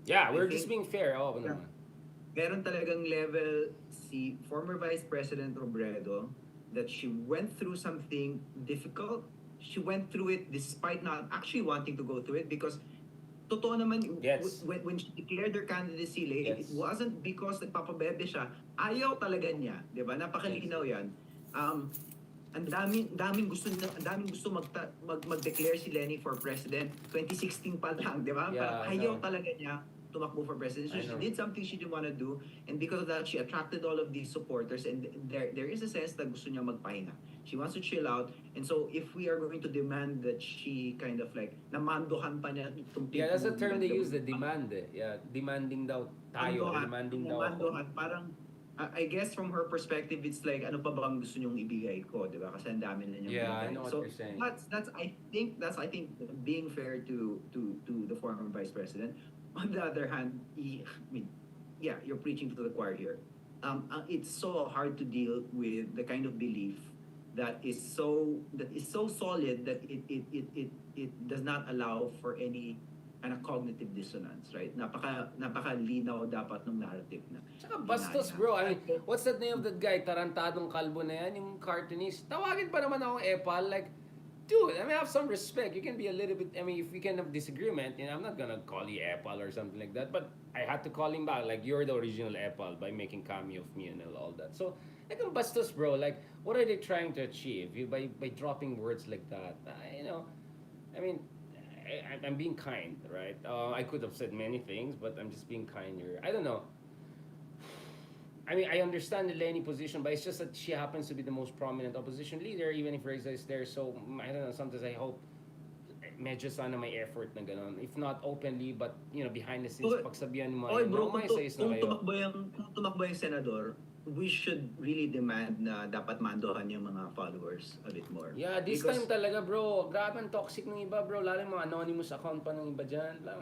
Yeah, I we're just think being fair. Oh, yeah, naman. meron talagang level si former Vice President Robredo that she went through something difficult. She went through it despite not actually wanting to go through it because totoo naman, Yes. when she declared her candidacy, it Yes. wasn't because nagpapabebe siya. Ayaw talaga niya, 'di ba? Yes. Napakalinaw 'yan. Um, ang daming gusto mag-declare si Leni for president 2016 pa lang, 'di ba? Parang Yeah, I ayaw know. talaga niya tumakbo for president. So I she know. did something she didn't want to do, and because of that she attracted all of these supporters, and there is a sense that gusto niya magpahinga. She wants to chill out, and so if we are going to demand that she kind of like namandohan pa niya itong Yeah, that's the people term they use, the demand eh. Yeah, demanding daw tayo or mandohan, demanding daw ako. mandohan, parang I guess from her perspective, it's like ano pa bang gusto niyong ibigay ko, 'di ba? Kasi ang dami na niyang Yeah, I binigay. know what So you're saying. that's I think being fair to the former vice president. On the other hand, I mean, yeah, you're preaching to the choir here. It's so hard to deal with the kind of belief that is so solid that it does not allow for any kind of cognitive dissonance, right? Napakalinaw dapat ng narrative na Tsaka ginaya. bastos bro, I mean, what's the name of that guy? Tarantadong kalbo na yan, yung cartoonist. Tawagin pa naman akong epal, like, dude, I mean, have some respect. You can be a little bit, I mean, if we can have disagreement, I'm not gonna call you epal or something like that, but I had to call him back, like, you're the original epal by making cameo of me and all that. So, like, ang bastos bro, like, what are they trying to achieve by dropping words like that? I mean, I'm being kind, right? I could have said many things, but I'm just being kind here. I don't know. I mean, I understand the Leni position, but it's just that she happens to be the most prominent opposition leader, even if Risa is there. So, I don't know, sometimes I hope medyo sana may effort na gano'n. If not openly, but, behind the scenes, Okay, pagsabihan mo, okay na bro, umayos-ayos na kung kayo. tumakbo yung senador, we should really demand na dapat mandohan yung mga followers a bit more. Yeah, this Because time talaga, bro. Grabe ang toxic ng iba, bro. Lalo yung mga anonymous account pa ng iba dyan. I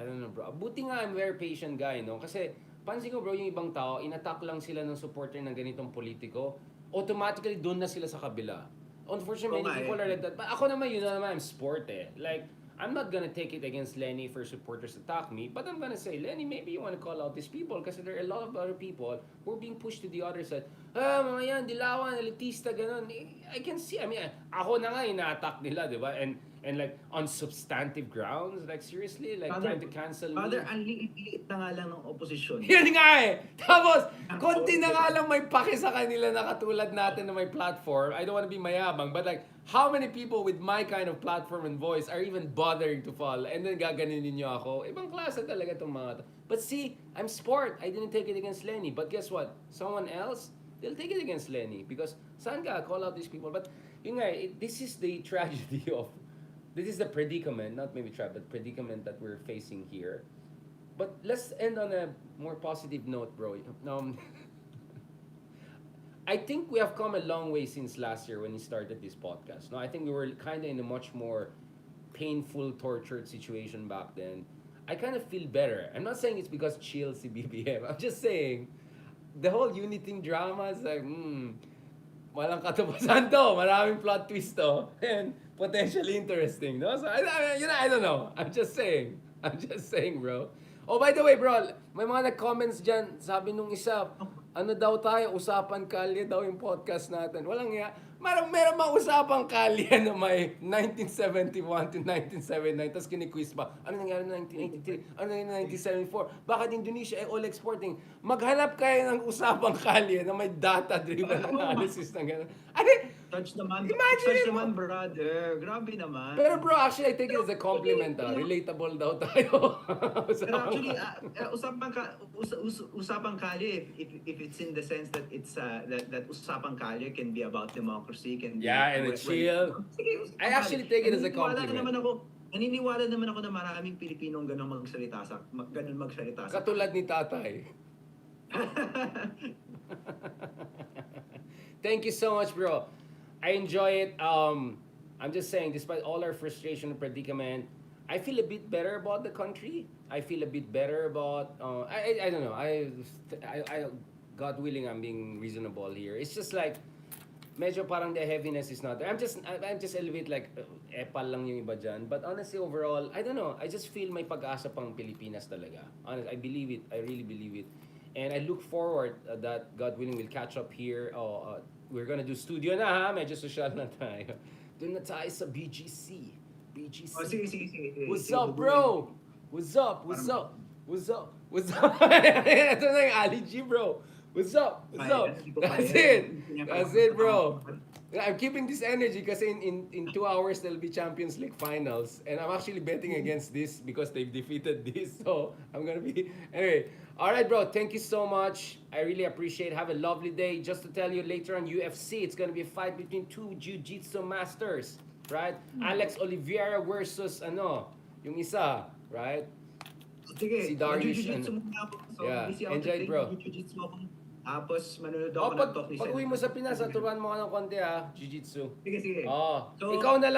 don't know, bro. Buti nga, I'm very patient guy, no? Kasi, pansin ko, bro, yung ibang tao, inattack lang sila ng supporter ng ganitong politiko. Automatically, doon na sila sa kabila. Unfortunately, Oo nga many people eh. are like that. But ako naman, I'm sport eh. Like, I'm not gonna take it against Leni for supporters attack me, but I'm gonna say, Leni, maybe you wanna call out these people kasi there are a lot of other people who are being pushed to the other side. Mga yan, dilawan, elitista, ganun. I can see, I mean, ako na nga ina-attack nila, di ba? And like, on substantive grounds, like seriously, like trying to cancel me. Father, ang liit-liit na nga lang ng opposition. Yan nga eh. Tapos, konti na nga lang may paki sa kanila na katulad natin na may platform. I don't want to be mayabang, but like, how many people with my kind of platform and voice are even bothering to follow? And then gaganinin nyo ako. Ibang klase talaga itong mga to. But see, I'm sport. I didn't take it against Leni. But guess what? Someone else, they'll take it against Leni. Because saan ka? Call out these people. But yun nga, this is the tragedy of, this is the predicament, not maybe trap, but predicament that we're facing here. But let's end on a more positive note, bro. I think we have come a long way since last year when we started this podcast. No, I think we were kind of in a much more painful, tortured situation back then. I kind of feel better. I'm not saying it's because chill si BBM. I'm just saying the whole uniting drama is like, walang katapusan to. Maraming plot twist to. And potentially interesting, no? So, I don't know. I'm just saying. I'm just saying, bro. Oh, by the way, bro, may mga nag-comments dyan. Sabi nung isa, ano daw tayo, usapan kalye daw yung podcast natin. Walang nga. Meron mga usapang kalye na may 1971 to 1979. Tapos kiniquiz pa, ano nangyari na 1983? Ano nangyari na 1974? Bakit Indonesia ay all exporting? Maghanap kayo ng usapang kalye na may data-driven analysis ng gano'n. Touch naman, Imagine mo. brother. Grabe naman. Pero bro, actually, I take it as a compliment. Relatable daw tayo. Pero actually, usapang kalye, if it's in the sense that it's that usapang kalye can be about democracy, can be Yeah, and it's chill. Sige, usapang I actually take it as a compliment. Naniniwala naman ako na maraming Pilipinong ganun magsalita sa. Katulad ni tatay. Thank you so much, bro. I enjoy it. I'm just saying, despite all our frustration and predicament, I feel a bit better about the country. I feel a bit better about. I don't know. God willing, I'm being reasonable here. It's just like, medyo parang the heaviness is not there. I'm just a little bit like, epal lang yung iba dyan. But honestly, overall, I don't know. I just feel may pag-asa pang Pilipinas talaga. Honest, I believe it. I really believe it. And I look forward that God willing will catch up here. We're gonna do studio na ha. Medyo social na tayo. Doon na tayo sa BGC. BGC. Oh, sige. What's up, bro? What's up? What's up? What's up? What's up? Ito na yung Ali G, bro. What's up? What's up? That's it. That's it, bro. I'm keeping this energy kasi in 2 hours there'll be Champions League finals, and I'm actually betting against this because they've defeated this. So I'm gonna be anyway. All right, bro. Thank you so much. I really appreciate. Have a lovely day. Just to tell you, later on UFC, it's gonna be a fight between two jiu-jitsu masters, right? Alex Oliveira versus yung isa, right? Sige, Si Darius, mag-jiu-jitsu muna ako. So, yeah, busy ako enjoy, today, bro. mag-jiu-jitsu ako. Tapos, manonood ako ng talk ni Pag uwi mo sa Pinas, turuan mo ka ng konti ha, jiu-jitsu. Sige. Oh, So, ikaw na lang.